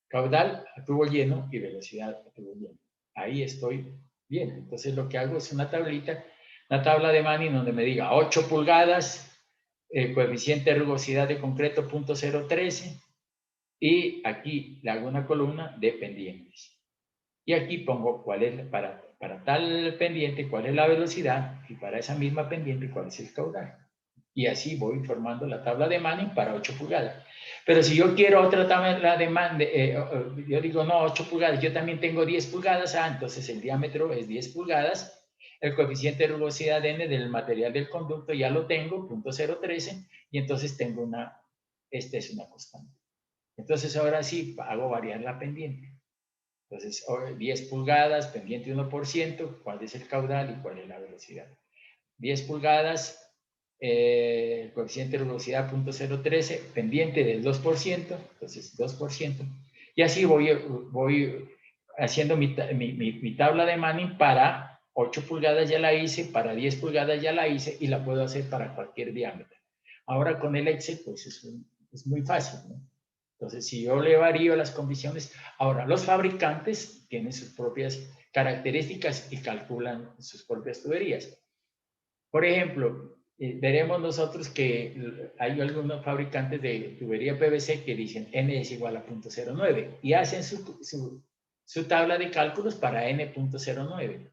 Caudal a tubo lleno y velocidad a tubo lleno. Ahí estoy bien. Entonces lo que hago es una tablita, una tabla de Manning donde me diga 8 pulgadas, coeficiente de rugosidad de concreto 0.013, y aquí le hago una columna de pendientes. Y aquí pongo cuál es, para tal pendiente, cuál es la velocidad, y para esa misma pendiente, cuál es el caudal. Y así voy formando la tabla de Manning para 8 pulgadas. Pero si yo quiero otra tabla de Manning, yo digo, no, 8 pulgadas, yo también tengo 10 pulgadas, entonces el diámetro es 10 pulgadas, el coeficiente de rugosidad n del material del conducto ya lo tengo, 0.013, y entonces tengo esta es una constante. Entonces ahora sí hago variar la pendiente. Entonces 10 pulgadas, pendiente 1%, ¿cuál es el caudal y cuál es la velocidad? 10 pulgadas, coeficiente de rugosidad 0.013, pendiente del 2%, entonces 2%. Y así voy haciendo mi tabla de Manning. Para 8 pulgadas ya la hice, para 10 pulgadas ya la hice, y la puedo hacer para cualquier diámetro. Ahora con el Excel, pues es muy fácil, ¿no? Entonces, si yo le varío las condiciones, ahora los fabricantes tienen sus propias características y calculan sus propias tuberías. Por ejemplo, veremos nosotros que hay algunos fabricantes de tubería PVC que dicen N es igual a 0.09 y hacen su tabla de cálculos para N.09,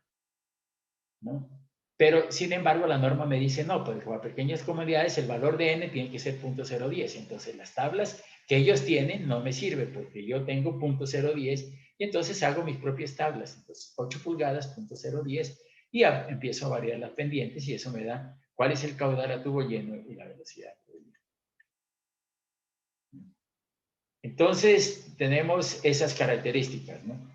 ¿no? Pero, sin embargo, la norma me dice, no, pues para pequeñas comunidades el valor de N tiene que ser 0.010. Entonces, las tablas que ellos tienen no me sirven porque yo tengo 0.010 y entonces hago mis propias tablas. Entonces, 8 pulgadas, 0.010, y empiezo a variar las pendientes y eso me da cuál es el caudal a tubo lleno y la velocidad. Entonces, tenemos esas características, ¿no?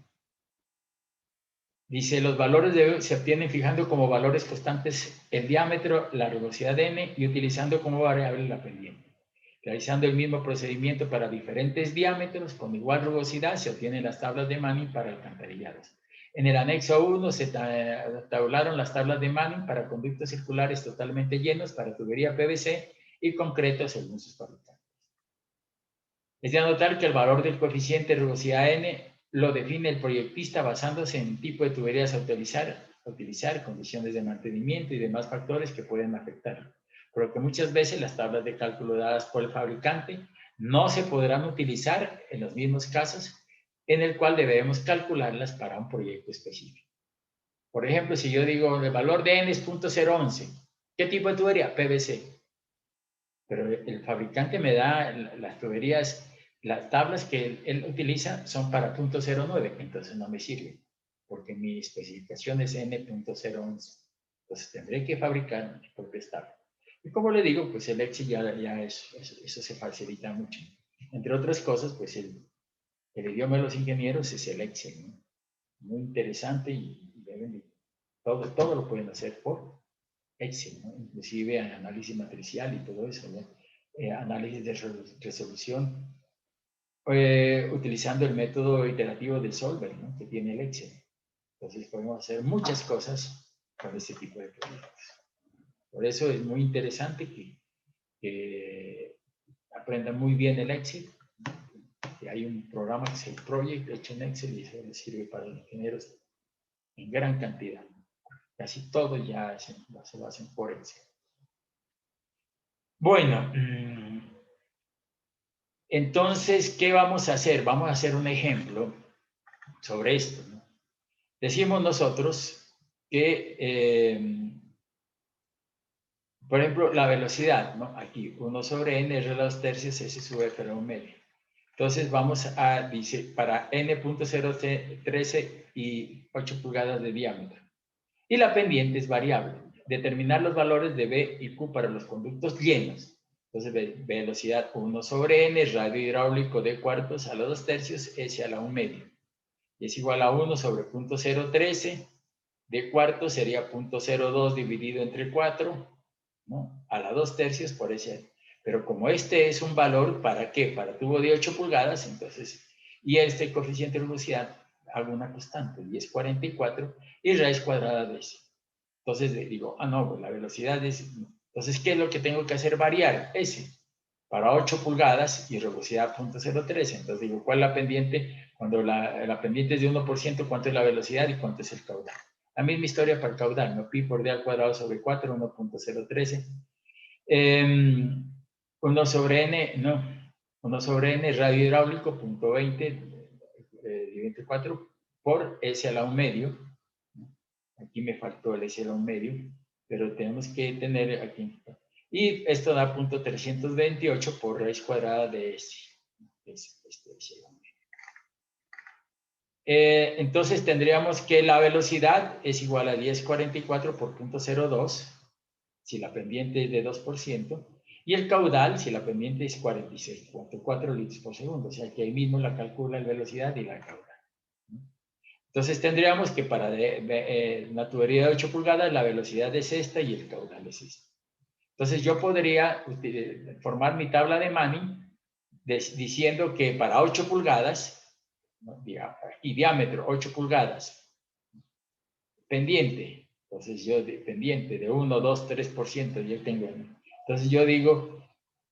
Dice, los valores se obtienen fijando como valores constantes el diámetro, la rugosidad de n y utilizando como variable la pendiente. Realizando el mismo procedimiento para diferentes diámetros con igual rugosidad se obtienen las tablas de Manning para alcantarillados. En el anexo 1 se tabularon las tablas de Manning para conductos circulares totalmente llenos, para tubería PVC y concreto según sus fabricantes. Es de anotar que el valor del coeficiente de rugosidad n lo define el proyectista basándose en el tipo de tuberías a utilizar, condiciones de mantenimiento y demás factores que pueden afectarlo. Por lo que muchas veces las tablas de cálculo dadas por el fabricante no se podrán utilizar en los mismos casos en el cual debemos calcularlas para un proyecto específico. Por ejemplo, si yo digo el valor de n es 0.011, ¿qué tipo de tubería? PVC. Pero el fabricante me da las tuberías, las tablas que él utiliza son para 0.09, entonces no me sirve, porque mi especificación es N.011. Entonces tendré que fabricar mi propia tabla. Y como le digo, pues el Excel eso se facilita mucho. Entre otras cosas, pues el idioma de los ingenieros es el Excel, ¿no? Muy interesante, y todo lo pueden hacer por Excel, ¿no? Inclusive análisis matricial y todo eso, ¿no? Análisis de resolución, utilizando el método iterativo del solver, ¿no?, que tiene el Excel. Entonces podemos hacer muchas cosas con este tipo de proyectos. Por eso es muy interesante que aprendan muy bien el Excel. Que hay un programa que es el Project hecho en Excel y eso les sirve para los ingenieros en gran cantidad. Casi todo ya se lo hacen por Excel. Bueno, entonces, ¿qué vamos a hacer? Vamos a hacer un ejemplo sobre esto, ¿no? Decimos nosotros que, por ejemplo, la velocidad, ¿no? Aquí, 1 sobre n, r a la 2 tercios, s sube f a la 1 media. Entonces vamos a, dice, para n.013 y 8 pulgadas de diámetro. Y la pendiente es variable. Determinar los valores de B y Q para los conductos llenos. Entonces, velocidad 1 sobre n, radio hidráulico de cuartos a la 2 tercios, s a la 1 medio. Y es igual a 1 sobre 0.013 de cuartos sería 0.02 dividido entre 4, ¿no? A la 2 tercios por ese. Pero como este es un valor, ¿para qué? Para tubo de 8 pulgadas, entonces, y este coeficiente de velocidad, hago una constante, y es 44, y raíz cuadrada de ese. Entonces digo, no, pues la velocidad es, entonces, ¿qué es lo que tengo que hacer? Variar ese, para 8 pulgadas y velocidad 0.013. Entonces digo, ¿cuál es la pendiente? Cuando la pendiente es de 1%, ¿cuánto es la velocidad y cuánto es el caudal? La misma historia para el caudal, ¿no? Pi por d al cuadrado sobre 4, 1.013. 1 sobre n, no, 1 sobre n, radio hidráulico, 0.20, dividido 4, por s a la 1 medio. Aquí me faltó el s a la 1 medio, pero tenemos que tener aquí. Y esto da 0.328 por raíz cuadrada de s. Entonces tendríamos que la velocidad es igual a 1044 por 0.02, si la pendiente es de 2%, y el caudal, si la pendiente es 46.4 litros por segundo, o sea que ahí mismo la calcula la velocidad y la caudal. Entonces tendríamos que para una tubería de 8 pulgadas la velocidad es esta y el caudal es este. Entonces yo podría formar mi tabla de Manning diciendo que para 8 pulgadas, ¿no? Y diámetro 8 pulgadas, pendiente, entonces yo pendiente de 1, 2, 3%, yo tengo, entonces yo digo,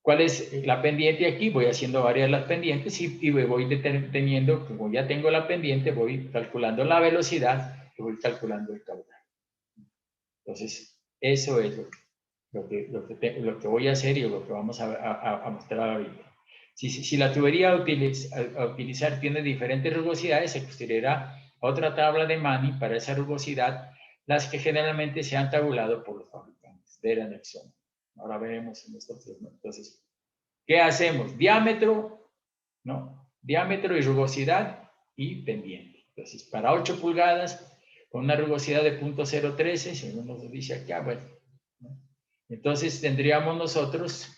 ¿cuál es la pendiente aquí? Voy haciendo varias las pendientes y voy teniendo, como ya tengo la pendiente, voy calculando la velocidad y voy calculando el caudal. Entonces, eso es lo que voy a hacer y lo que vamos a mostrar ahorita. Si la tubería a utilizar tiene diferentes rugosidades, se construirá otra tabla de Manning para esa rugosidad, las que generalmente se han tabulado por los fabricantes del anexo. Ahora veremos en estos tres. Entonces, ¿qué hacemos? Diámetro, ¿no? Diámetro y rugosidad y pendiente. Entonces, para 8 pulgadas, con una rugosidad de 0.013, según nos dice acá, bueno, ¿no? Entonces tendríamos nosotros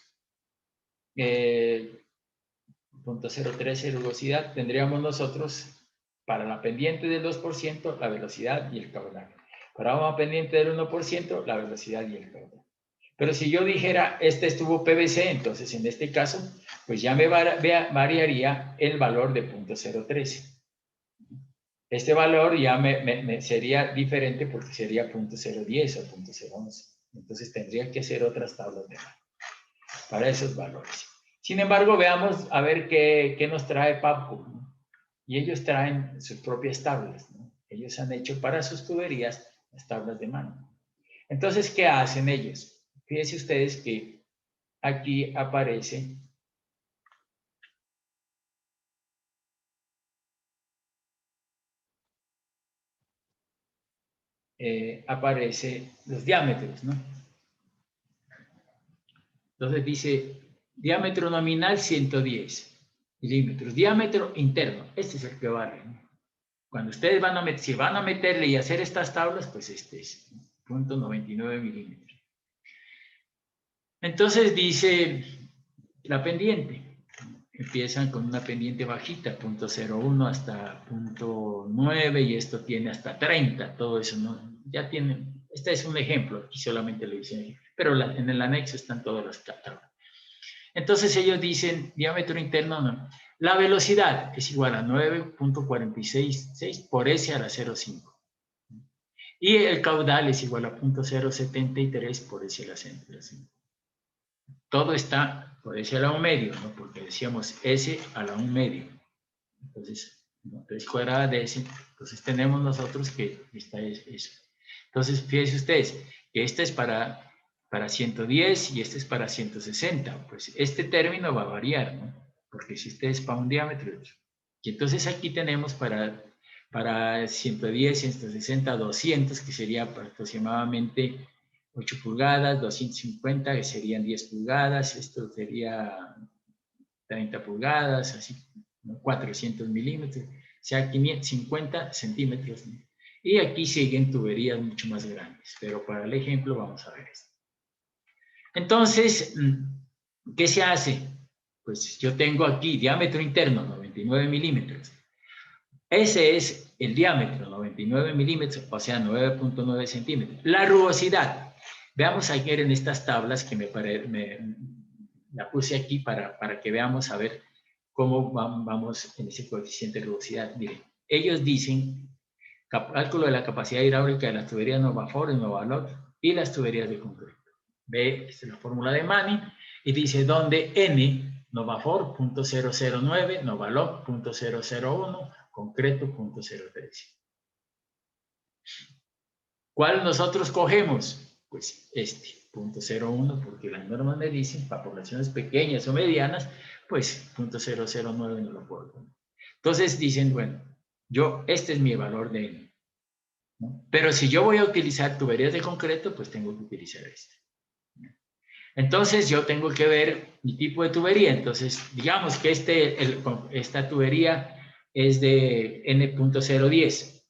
0.013 rugosidad, tendríamos nosotros para la pendiente del 2% la velocidad y el caudal. Para una pendiente del 1% la velocidad y el caudal. Pero si yo dijera, este es tubo PVC, entonces en este caso, pues ya me variaría el valor de 0.013. Este valor ya sería diferente porque sería 0.010 o 0.011. Entonces tendría que hacer otras tablas de Manning para esos valores. Sin embargo, veamos a ver qué nos trae PABCO, ¿no? Y ellos traen sus propias tablas, ¿no? Ellos han hecho para sus tuberías las tablas de Manning. Entonces, ¿qué hacen ellos? Fíjense ustedes que aquí aparece los diámetros, ¿no? Entonces dice diámetro nominal 110 milímetros, diámetro interno, este es el que vale, ¿no? Cuando ustedes si van a meterle y hacer estas tablas, pues este es 0.99 milímetros. Entonces dice la pendiente. Empiezan con una pendiente bajita, 0.01 hasta 0.9 y esto tiene hasta 30, todo eso, ¿no? Ya tienen, este es un ejemplo, aquí solamente lo hice, pero en el anexo están todas las tablas. Entonces ellos dicen, diámetro interno, no. La velocidad es igual a 9.466 por S a la 0.5. Y el caudal es igual a 0.073 por S a la 0.5. Todo está por S a la 1 medio, ¿no? Porque decíamos S a la 1 medio. Entonces, 3 cuadrada de S. Entonces tenemos nosotros que esta es eso. Entonces, fíjense ustedes, que este es para 110 y este es para 160. Pues este término va a variar, ¿no? Porque si este es para un diámetro. Y entonces aquí tenemos para 110, 160, 200, que sería aproximadamente 8 pulgadas, 250, que serían 10 pulgadas, esto sería 30 pulgadas, así, ¿no? 400 milímetros, o sea, 550 centímetros, ¿no? Y aquí siguen tuberías mucho más grandes, pero para el ejemplo vamos a ver esto. Entonces, ¿qué se hace? Pues yo tengo aquí diámetro interno, 99 milímetros. Ese es el diámetro, 99 milímetros, o sea, 9.9 centímetros. La rugosidad. Veamos ayer en estas tablas que la puse aquí para que veamos a ver cómo vamos en ese coeficiente de rugosidad. Miren, ellos dicen cálculo de la capacidad hidráulica de las tuberías Novafor y Novalog y las tuberías de concreto. Ve, esta es la fórmula de Manning y dice donde N, Novafor, 0.009, Novalog, 0.001, concreto, 0.013. ¿Cuál nosotros cogemos? Pues este, 0.01, porque las normas me dicen, para poblaciones pequeñas o medianas, pues 0.009 no lo puedo poner. Entonces dicen, bueno, este es mi valor de N. ¿No? Pero si yo voy a utilizar tuberías de concreto, pues tengo que utilizar este. Entonces yo tengo que ver mi tipo de tubería. Entonces, digamos que esta tubería es de N.010.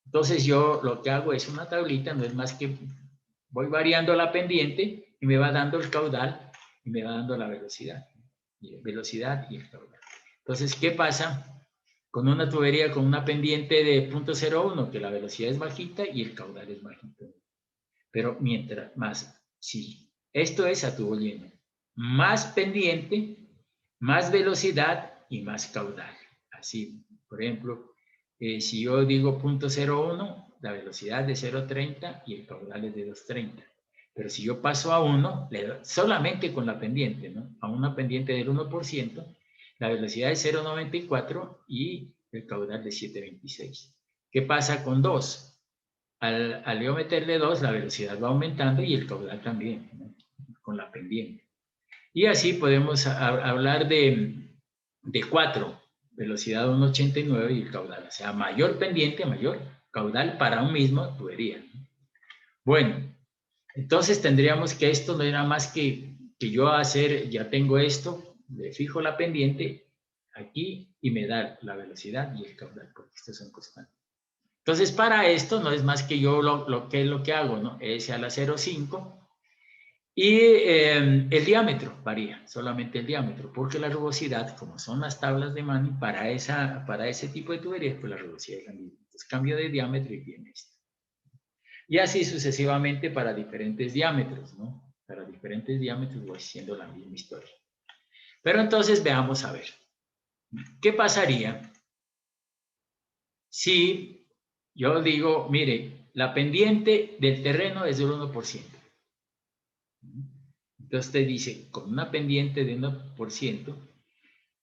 Entonces yo lo que hago es una tablita, no es más que voy variando la pendiente y me va dando el caudal y me va dando la velocidad. Velocidad y el caudal. Entonces, ¿qué pasa con una tubería con una pendiente de 0.01, que la velocidad es bajita y el caudal es bajito? Pero mientras más, sí, esto es a tubo lleno. Más pendiente, más velocidad y más caudal. Así, por ejemplo, si yo digo 0.01, la velocidad es de 0.30 y el caudal es de 2.30. Pero si yo paso a 1, solamente con la pendiente, ¿no? A una pendiente del 1%, la velocidad es 0.94 y el caudal de 7.26. ¿Qué pasa con 2? Al yo meterle 2, la velocidad va aumentando y el caudal también, ¿no? Con la pendiente. Y así podemos hablar de 4, velocidad 1.89 y el caudal. O sea, mayor pendiente, mayor caudal para un mismo tubería, ¿no? Bueno, entonces tendríamos que esto no era más que yo hacer, ya tengo esto, le fijo la pendiente aquí y me da la velocidad y el caudal, porque estos son constantes. Entonces, para esto no es más que yo lo que hago, ¿no? S a la 0.5 y el diámetro varía, solamente el diámetro, porque la rugosidad, como son las tablas de Manning, para ese tipo de tuberías, pues la rugosidad es la misma. Entonces, cambio de diámetro y viene esto. Y así sucesivamente para diferentes diámetros, ¿no? Para diferentes diámetros voy haciendo la misma historia. Pero entonces veamos a ver, ¿qué pasaría si yo digo, mire, la pendiente del terreno es del 1%? Entonces usted dice, con una pendiente de 1%,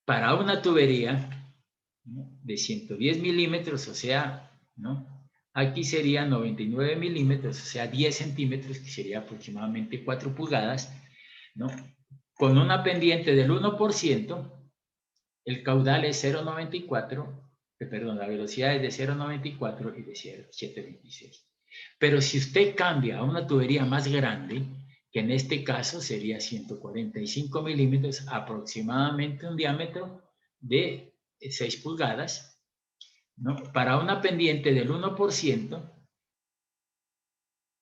para una tubería, ¿no?, de 110 milímetros, o sea, ¿no?, aquí sería 99 milímetros, o sea, 10 centímetros, que sería aproximadamente 4 pulgadas, ¿no? Con una pendiente del 1%, el caudal es 0.94, perdón, la velocidad es de 0.94 y de 7.26. Pero si usted cambia a una tubería más grande, que en este caso sería 145 milímetros, aproximadamente un diámetro de 6 pulgadas, ¿no?, para una pendiente del 1%,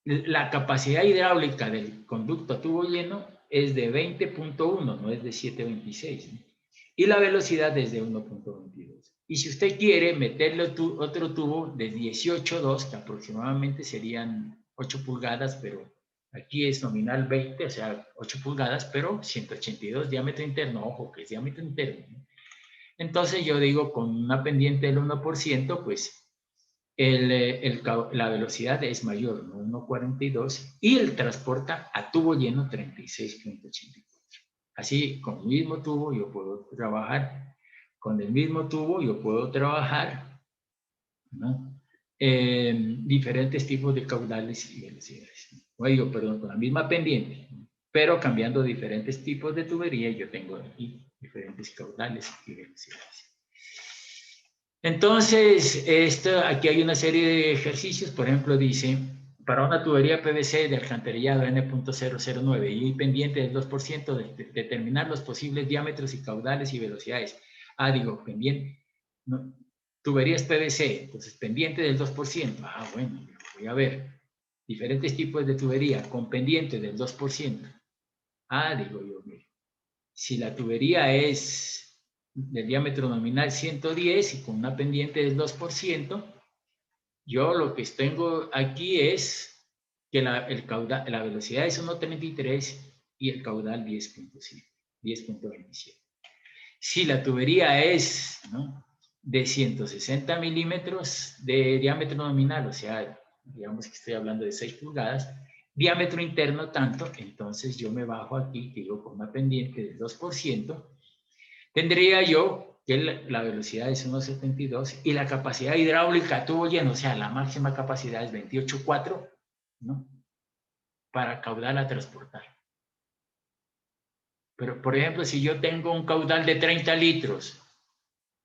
la capacidad hidráulica del conducto a tubo lleno es de 20.1, no es de 7.26, ¿no? Y la velocidad es de 1.22. Y si usted quiere meterle otro tubo de 18.2, que aproximadamente serían 8 pulgadas, pero aquí es nominal 20, o sea, 8 pulgadas, pero 182 diámetro interno, ojo, que es diámetro interno, ¿no? Entonces yo digo, con una pendiente del 1%, pues la velocidad es mayor, ¿no? 1.42, y el transporta a tubo lleno 36.84. Así, con el mismo tubo yo puedo trabajar, con el mismo tubo yo puedo trabajar, ¿no?, diferentes tipos de caudales y velocidades. O digo, perdón, con la misma pendiente, pero cambiando diferentes tipos de tubería, yo tengo aquí diferentes caudales y velocidades. Entonces, aquí hay una serie de ejercicios. Por ejemplo, dice, para una tubería PVC de alcantarillado N.009 y pendiente del 2%, determinar los posibles diámetros y caudales y velocidades. Digo, pendiente, no, tuberías PVC, entonces pendiente del 2%. Bueno, voy a ver. Diferentes tipos de tubería con pendiente del 2%. Digo yo, mire, si la tubería es del diámetro nominal 110 y con una pendiente del 2%, yo lo que tengo aquí es que la velocidad es 1.33 y el caudal 10.27. Si la tubería es, ¿no?, de 160 milímetros de diámetro nominal, o sea, digamos que estoy hablando de 6 pulgadas, diámetro interno tanto, entonces yo me bajo aquí, que digo, con una pendiente del 2%, tendría yo que la velocidad es 1.72 y la capacidad hidráulica tubo lleno, o sea, la máxima capacidad es 28.4, ¿no?, para caudal a transportar. Pero, por ejemplo, si yo tengo un caudal de 30 litros,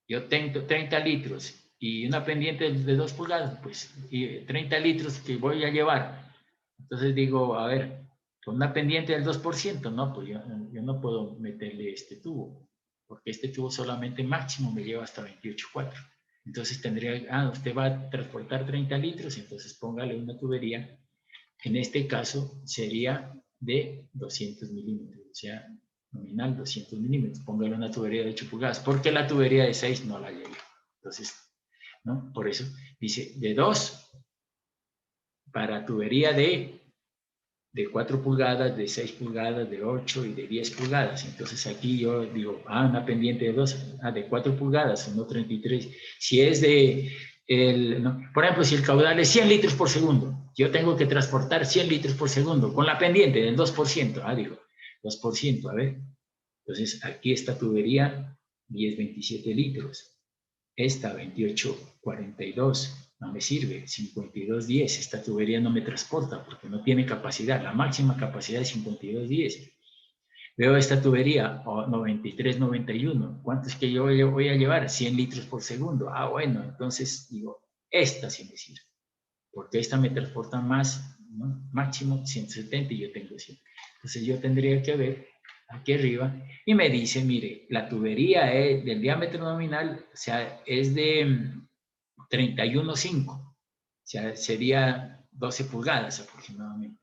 yo tengo 30 litros y una pendiente de 2 pulgadas, pues y 30 litros que voy a llevar. Entonces digo, a ver, con una pendiente del 2%, no, pues yo no puedo meterle este tubo, porque este tubo solamente máximo me lleva hasta 28.4. Entonces tendría, usted va a transportar 30 litros, entonces póngale una tubería. En este caso sería de 200 milímetros, o sea, nominal 200 milímetros. Póngale una tubería de 8 pulgadas, porque la tubería de 6 no la llega. Entonces, ¿no? Por eso dice de 2 para tubería de 4 pulgadas, de 6 pulgadas, de 8 y de 10 pulgadas. Entonces aquí yo digo, una pendiente de 2, de 4 pulgadas, 1.33. Si es ¿no? Por ejemplo, si el caudal es 100 litros por segundo, yo tengo que transportar 100 litros por segundo con la pendiente del 2%. Digo, 2%, a ver. Entonces aquí esta tubería, 10.27 litros. Esta, 28.42. No me sirve, 52.10, esta tubería no me transporta porque no tiene capacidad, la máxima capacidad es 52.10. Veo esta tubería, 93.91, ¿cuánto es que yo voy a llevar? 100 litros por segundo. Bueno, entonces digo, esta sí me sirve, porque esta me transporta más, ¿no?, máximo 170 y yo tengo 100. Entonces yo tendría que ver aquí arriba y me dice, mire, la tubería del diámetro nominal, o sea, es de 31.5, o sea, sería 12 pulgadas aproximadamente.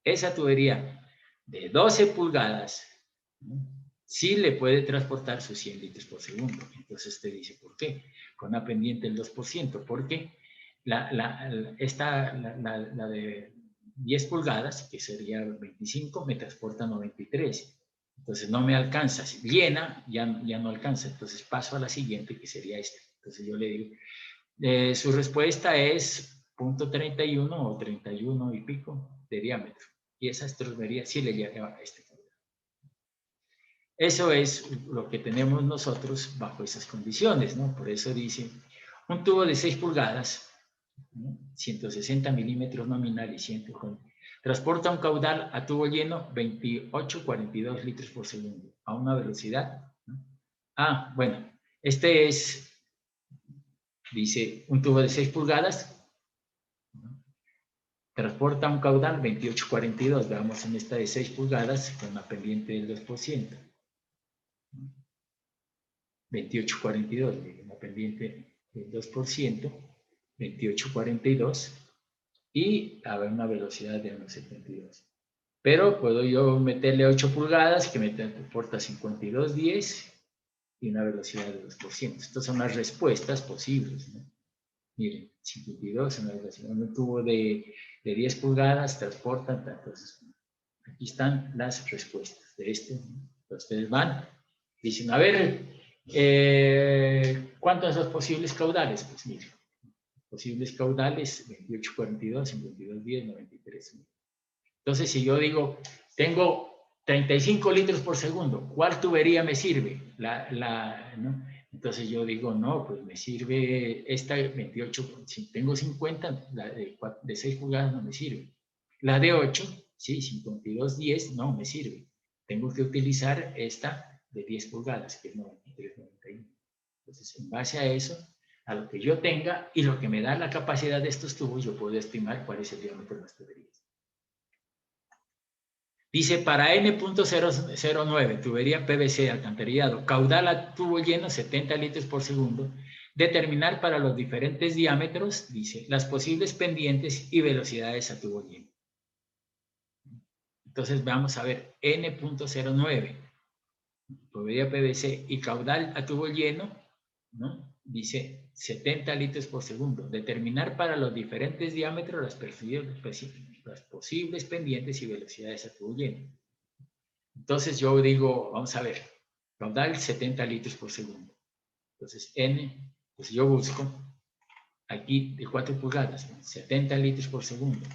Esa tubería de 12 pulgadas, ¿no?, sí le puede transportar sus 100 litros por segundo. Entonces te dice, ¿por qué? Con una pendiente del 2%, porque la de 10 pulgadas, que sería 25, me transporta 93. Entonces no me alcanza. Si llena, ya no alcanza. Entonces paso a la siguiente, que sería esta. Entonces yo le digo, su respuesta es 0.31 o 31 y pico de diámetro. Y esa estromería sí le llega a este caudal. Eso es lo que tenemos nosotros bajo esas condiciones, ¿no? Por eso dice, un tubo de 6 pulgadas, ¿no?, 160 milímetros nominal y 100 transporta un caudal a tubo lleno 28.42 litros por segundo a una velocidad, ¿no? Bueno, este es, dice, un tubo de 6 pulgadas, ¿no?, transporta un caudal 28.42, veamos en esta de 6 pulgadas con la pendiente del 2%. 28.42, una pendiente del 2%, 28.42, y a ver una velocidad de 1.72. Pero puedo yo meterle 8 pulgadas que me transporta 52.10 y una velocidad de 2%. Estas son las respuestas posibles, ¿no? Miren, 52, una velocidad, un tubo de 10 pulgadas transporta, entonces aquí están las respuestas de esto, ¿no? Ustedes van, dicen, a ver, ¿cuántos son los posibles caudales? Pues miren, posibles caudales, 28.42, 52.10, 93. Entonces, si yo digo, tengo 35 litros por segundo, ¿cuál tubería me sirve? ¿No? Entonces yo digo, no, pues me sirve esta 28, si tengo 50, la de 6 pulgadas no me sirve. La de 8, sí, 5210 no me sirve. Tengo que utilizar esta de 10 pulgadas, que es 93-91. Entonces, en base a eso, a lo que yo tenga y lo que me da la capacidad de estos tubos, yo puedo estimar cuál es el diámetro de las tuberías. Dice, para N.009, tubería PVC alcantarillado, caudal a tubo lleno 70 litros por segundo, determinar para los diferentes diámetros, dice, las posibles pendientes y velocidades a tubo lleno. Entonces vamos a ver, N.09, tubería PVC y caudal a tubo lleno, ¿no? Dice 70 litros por segundo. Determinar para los diferentes diámetros las posibles pendientes y velocidades a tubo lleno. Entonces yo digo, vamos a ver, caudal 70 litros por segundo. Entonces N, pues yo busco aquí de 4 pulgadas, 70 litros por segundo.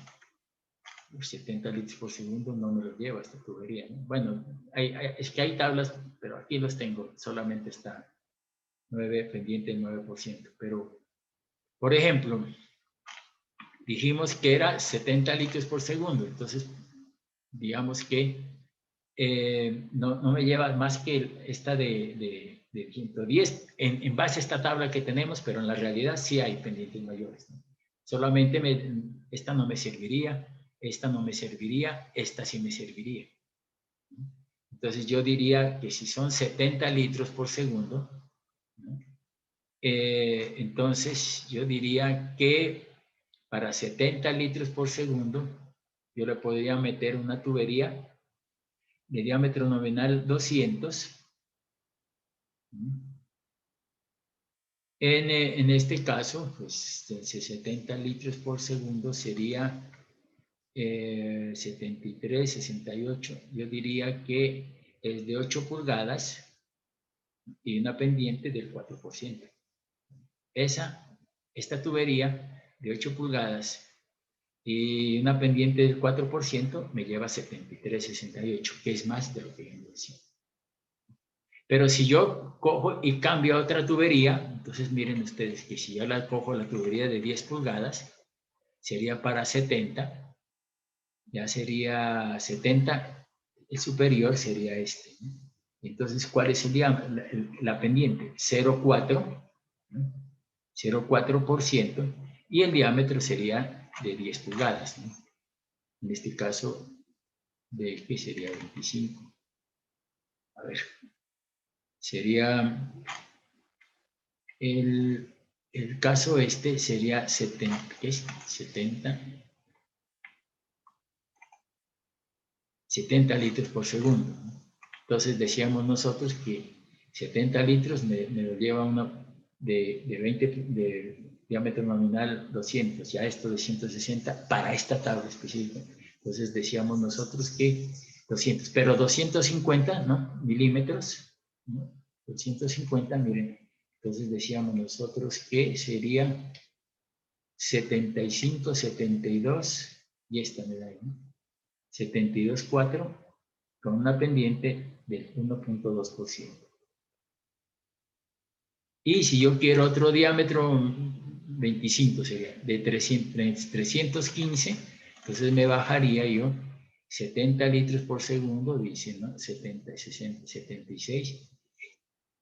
70 litros por segundo no me lo lleva esta tubería, ¿no? Bueno, es que hay tablas, pero aquí los tengo, solamente está 9, pendiente el 9%. Pero, por ejemplo, dijimos que era 70 litros por segundo, entonces digamos que no me lleva más que esta de 110 en base a esta tabla que tenemos, pero en la realidad sí hay pendientes mayores, ¿no? Solamente esta no me serviría, esta no me serviría, esta sí me serviría. Entonces yo diría que si son 70 litros por segundo, ¿no? Entonces yo diría que para 70 litros por segundo yo le podría meter una tubería de diámetro nominal 200. En este caso, pues 70 litros por segundo sería 73, 68. Yo diría que es de 8 pulgadas y una pendiente del 4%. Esta tubería de 8 pulgadas y una pendiente del 4% me lleva a 73, 68, que es más de lo que yo decía. Pero si yo cojo y cambio a otra tubería, entonces miren ustedes que si yo la cojo la tubería de 10 pulgadas, sería para 70, ya sería 70, el superior sería este, ¿no? Entonces, ¿cuál es el diámetro? La pendiente, 0,4, ¿no? 0,4%, y el diámetro sería de 10 pulgadas, ¿no? En este caso, de que sería 25. A ver, sería el caso este sería 70, ¿qué es? 70 litros por segundo, ¿no? Entonces decíamos nosotros que 70 litros me lo lleva una de 20 de diámetro nominal 200, ya esto de 160 para esta tabla específica. Entonces decíamos nosotros que 200, pero 250, ¿no? Milímetros, ¿no? 250, miren. Entonces decíamos nosotros que sería 75, 72, y esta me da ahí, ¿no? 72,4 con una pendiente del 1.2%. Y si yo quiero otro diámetro, 25 sería, de 315, entonces me bajaría yo 70 litros por segundo, dice, ¿no? 70, 60, 76.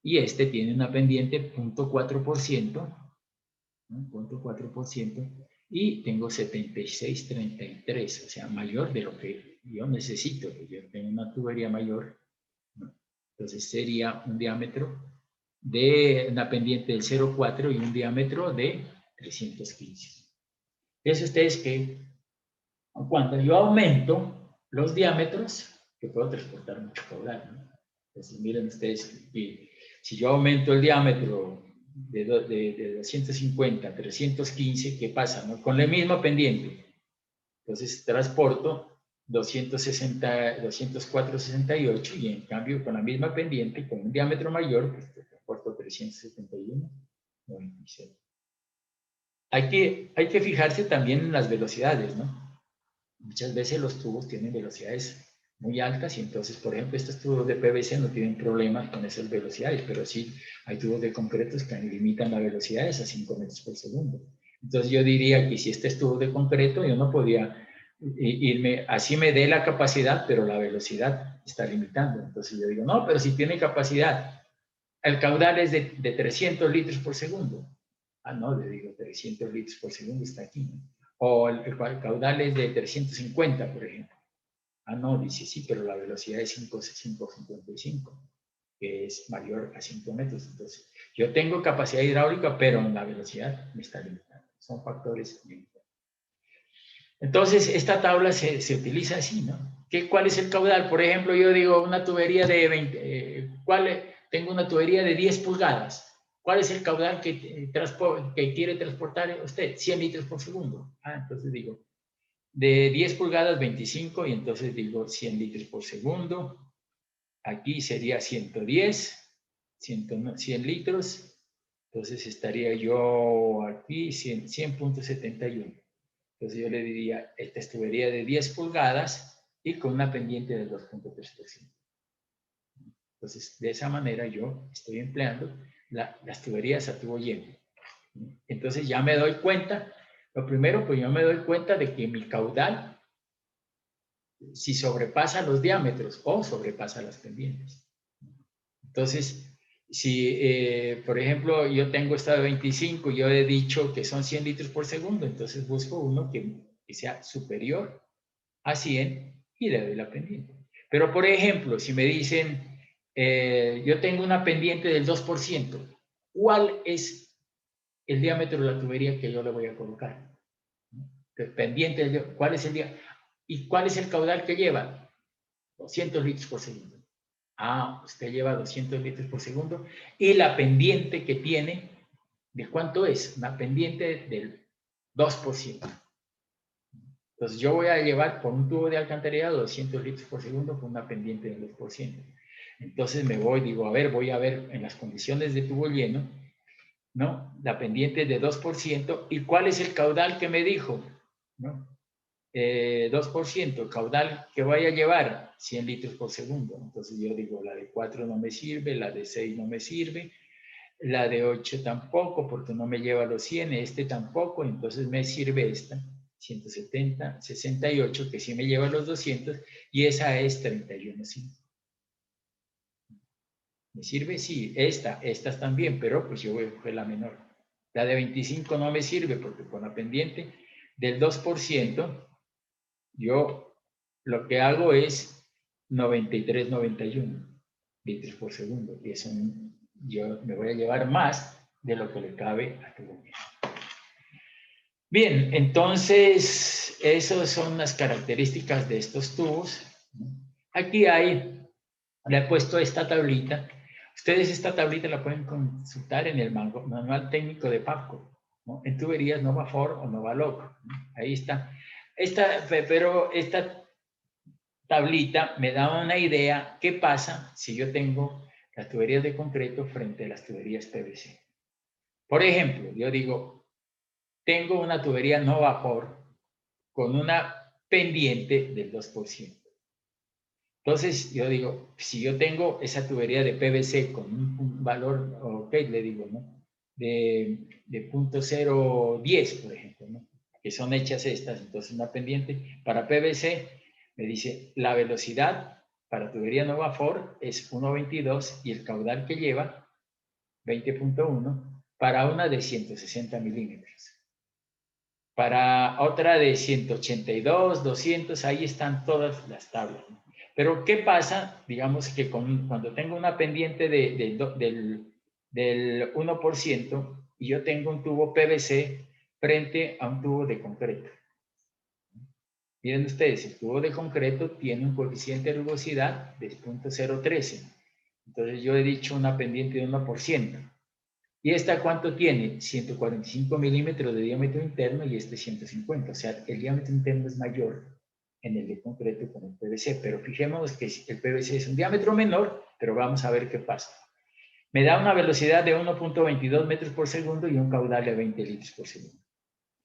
Y este tiene una pendiente 0.4%, ¿no? 0.4%, y tengo 76,33, o sea, mayor de lo que yo necesito, porque yo tengo una tubería mayor, ¿no? Entonces sería un diámetro de una pendiente del 0,4 y un diámetro de 315. Eso ustedes que cuando yo aumento los diámetros, que puedo transportar mucho caudal, ¿no? Entonces miren ustedes que si yo aumento el diámetro de 250 a 315, ¿qué pasa? ¿No? Con la misma pendiente. Entonces transporto 204,68 y en cambio con la misma pendiente, con un diámetro mayor, pues transporto 371,96. Hay que fijarse también en las velocidades, ¿no? Muchas veces los tubos tienen velocidades muy altas, y entonces, por ejemplo, estos tubos de PVC no tienen problemas con esas velocidades, pero sí hay tubos de concretos que limitan las velocidades a 5 metros por segundo. Entonces yo diría que si este es tubo de concreto, yo no podía irme, así me dé la capacidad, pero la velocidad está limitando. Entonces yo digo, no, pero si tiene capacidad, el caudal es de 300 litros por segundo. Ah, no, le digo, 300 litros por segundo está aquí, ¿no? O el caudal es de 350, por ejemplo. Ah, no, dice, sí, pero la velocidad es 5,55, que es mayor a 5 metros. Entonces, yo tengo capacidad hidráulica, pero la velocidad me está limitando. Son factores limitantes. Entonces, esta tabla se utiliza así, ¿no? ¿Cuál es el caudal? Por ejemplo, yo digo una tubería de 20, tengo una tubería de 10 pulgadas. ¿Cuál es el caudal que quiere transportar usted? 100 litros por segundo. Ah, entonces digo, de 10 pulgadas, 25, y entonces digo 100 litros por segundo. Aquí sería 110, 100 litros. Entonces estaría yo aquí 100.71. Entonces yo le diría, esta es tubería de 10 pulgadas y con una pendiente del 2.3%. Entonces, de esa manera yo estoy empleando las tuberías a tubo lleno. Entonces ya me doy cuenta, lo primero, pues yo me doy cuenta de que mi caudal, si sobrepasa los diámetros o sobrepasa las pendientes. Entonces, si, por ejemplo, yo tengo esta de 25, yo he dicho que son 100 litros por segundo, entonces busco uno que sea superior a 100 y le doy la pendiente. Pero, por ejemplo, si me dicen, yo tengo una pendiente del 2%, ¿cuál es el diámetro de la tubería que yo le voy a colocar? Pendiente, ¿cuál es el diámetro? ¿Y cuál es el caudal que lleva? 200 litros por segundo. Ah, usted lleva 200 litros por segundo. Y la pendiente que tiene, ¿de cuánto es? Una pendiente del 2%. Entonces yo voy a llevar por un tubo de alcantarillado 200 litros por segundo con una pendiente del 2%. Entonces me voy, digo, a ver, voy a ver en las condiciones de tubo lleno, ¿no? La pendiente es de 2%. ¿Y cuál es el caudal que me dijo? ¿No? 2%, caudal que vaya a llevar 100 litros por segundo. Entonces yo digo, la de 4 no me sirve, la de 6 no me sirve, la de 8 tampoco, porque no me lleva los 100, este tampoco, entonces me sirve esta, 170, 68, que sí me lleva los 200, y esa es 31,5. ¿Me sirve? Sí, estas también, pero pues yo voy a coger la menor. La de 25 no me sirve, porque con la pendiente del 2%, yo lo que hago es 93, 91 litros por segundo. Y eso yo me voy a llevar más de lo que le cabe a tu gobierno. Bien, entonces, esas son las características de estos tubos. Aquí le he puesto esta tablita. Ustedes esta tablita la pueden consultar en el manual técnico de PAPCO, ¿no? En tuberías Novafor o Novaloc, ¿no? Ahí está. Pero esta tablita me da una idea qué pasa si yo tengo las tuberías de concreto frente a las tuberías PVC. Por ejemplo, yo digo, tengo una tubería Novafor con una pendiente del 2%. Entonces, yo digo, si yo tengo esa tubería de PVC con un valor, ok, le digo, ¿no? De 0.010, por ejemplo, ¿no? Que son hechas estas, entonces una pendiente para PVC me dice la velocidad para tubería Novafor es 1.22 y el caudal que lleva 20.1 para una de 160 milímetros. Para otra de 182, 200, ahí están todas las tablas, ¿no? Pero ¿qué pasa? Digamos que cuando tengo una pendiente del 1% y yo tengo un tubo PVC frente a un tubo de concreto. Miren ustedes, el tubo de concreto tiene un coeficiente de rugosidad de 0.013. Entonces yo he dicho una pendiente de 1%. ¿Y esta cuánto tiene? 145 milímetros de diámetro interno y este 150. O sea, el diámetro interno es mayor en el de concreto que en el PVC. Pero fijémonos que el PVC es un diámetro menor, pero vamos a ver qué pasa. Me da una velocidad de 1.22 metros por segundo y un caudal de 20 litros por segundo.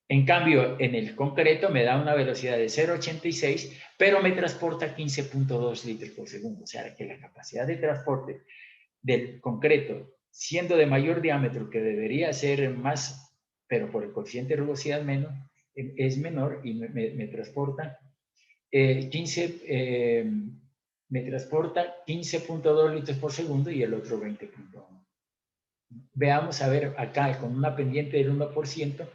En cambio, en el concreto me da una velocidad de 0,86, pero me transporta 15,2 litros por segundo. O sea, que la capacidad de transporte del concreto, siendo de mayor diámetro, que debería ser más, pero por el coeficiente de rugosidad menos, es menor y me transporta 15,2 litros por segundo y el otro 20,1. Veamos a ver acá con una pendiente del 1%,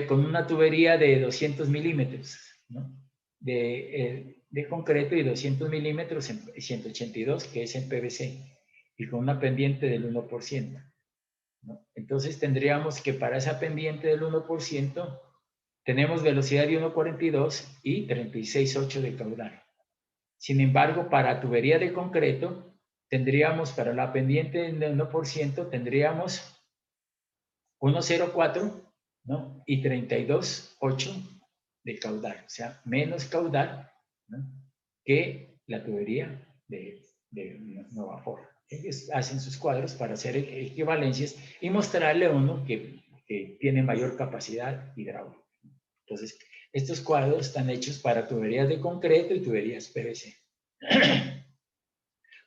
con una tubería de 200 milímetros, ¿no? de concreto y 200 milímetros en 182, que es en PVC, y con una pendiente del 1%. ¿No? Entonces tendríamos que para esa pendiente del 1% tenemos velocidad de 1,42 y 36,8 de caudal. Sin embargo, para tubería de concreto, tendríamos para la pendiente del 1%, tendríamos 1,04, ¿no? Y 32,8 de caudal, o sea, menos caudal, ¿no? Que la tubería de Novafor. Ellos hacen sus cuadros para hacer equivalencias y mostrarle a uno que tiene mayor capacidad hidráulica. Entonces, estos cuadros están hechos para tuberías de concreto y tuberías PVC.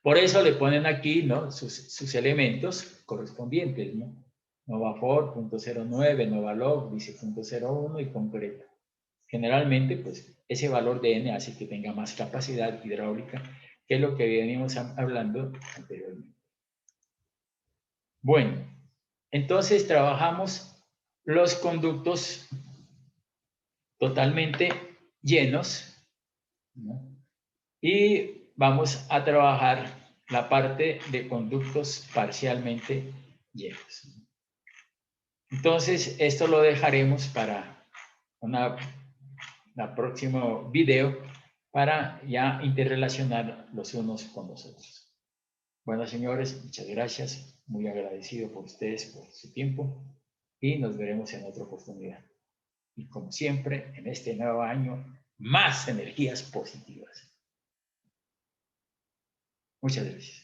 Por eso le ponen aquí, ¿no? sus elementos correspondientes, ¿no? Novafor, .09, Novalog, dice .01 y concreto. Generalmente, pues, ese valor de N hace que tenga más capacidad hidráulica, que es lo que venimos hablando anteriormente. Bueno, entonces trabajamos los conductos totalmente llenos, ¿no? Y vamos a trabajar la parte de conductos parcialmente llenos. Entonces, esto lo dejaremos para la próximo video para ya interrelacionar los unos con los otros. Bueno, señores, muchas gracias. Muy agradecido por ustedes, por su tiempo y nos veremos en otra oportunidad. Y como siempre, en este nuevo año, más energías positivas. Muchas gracias.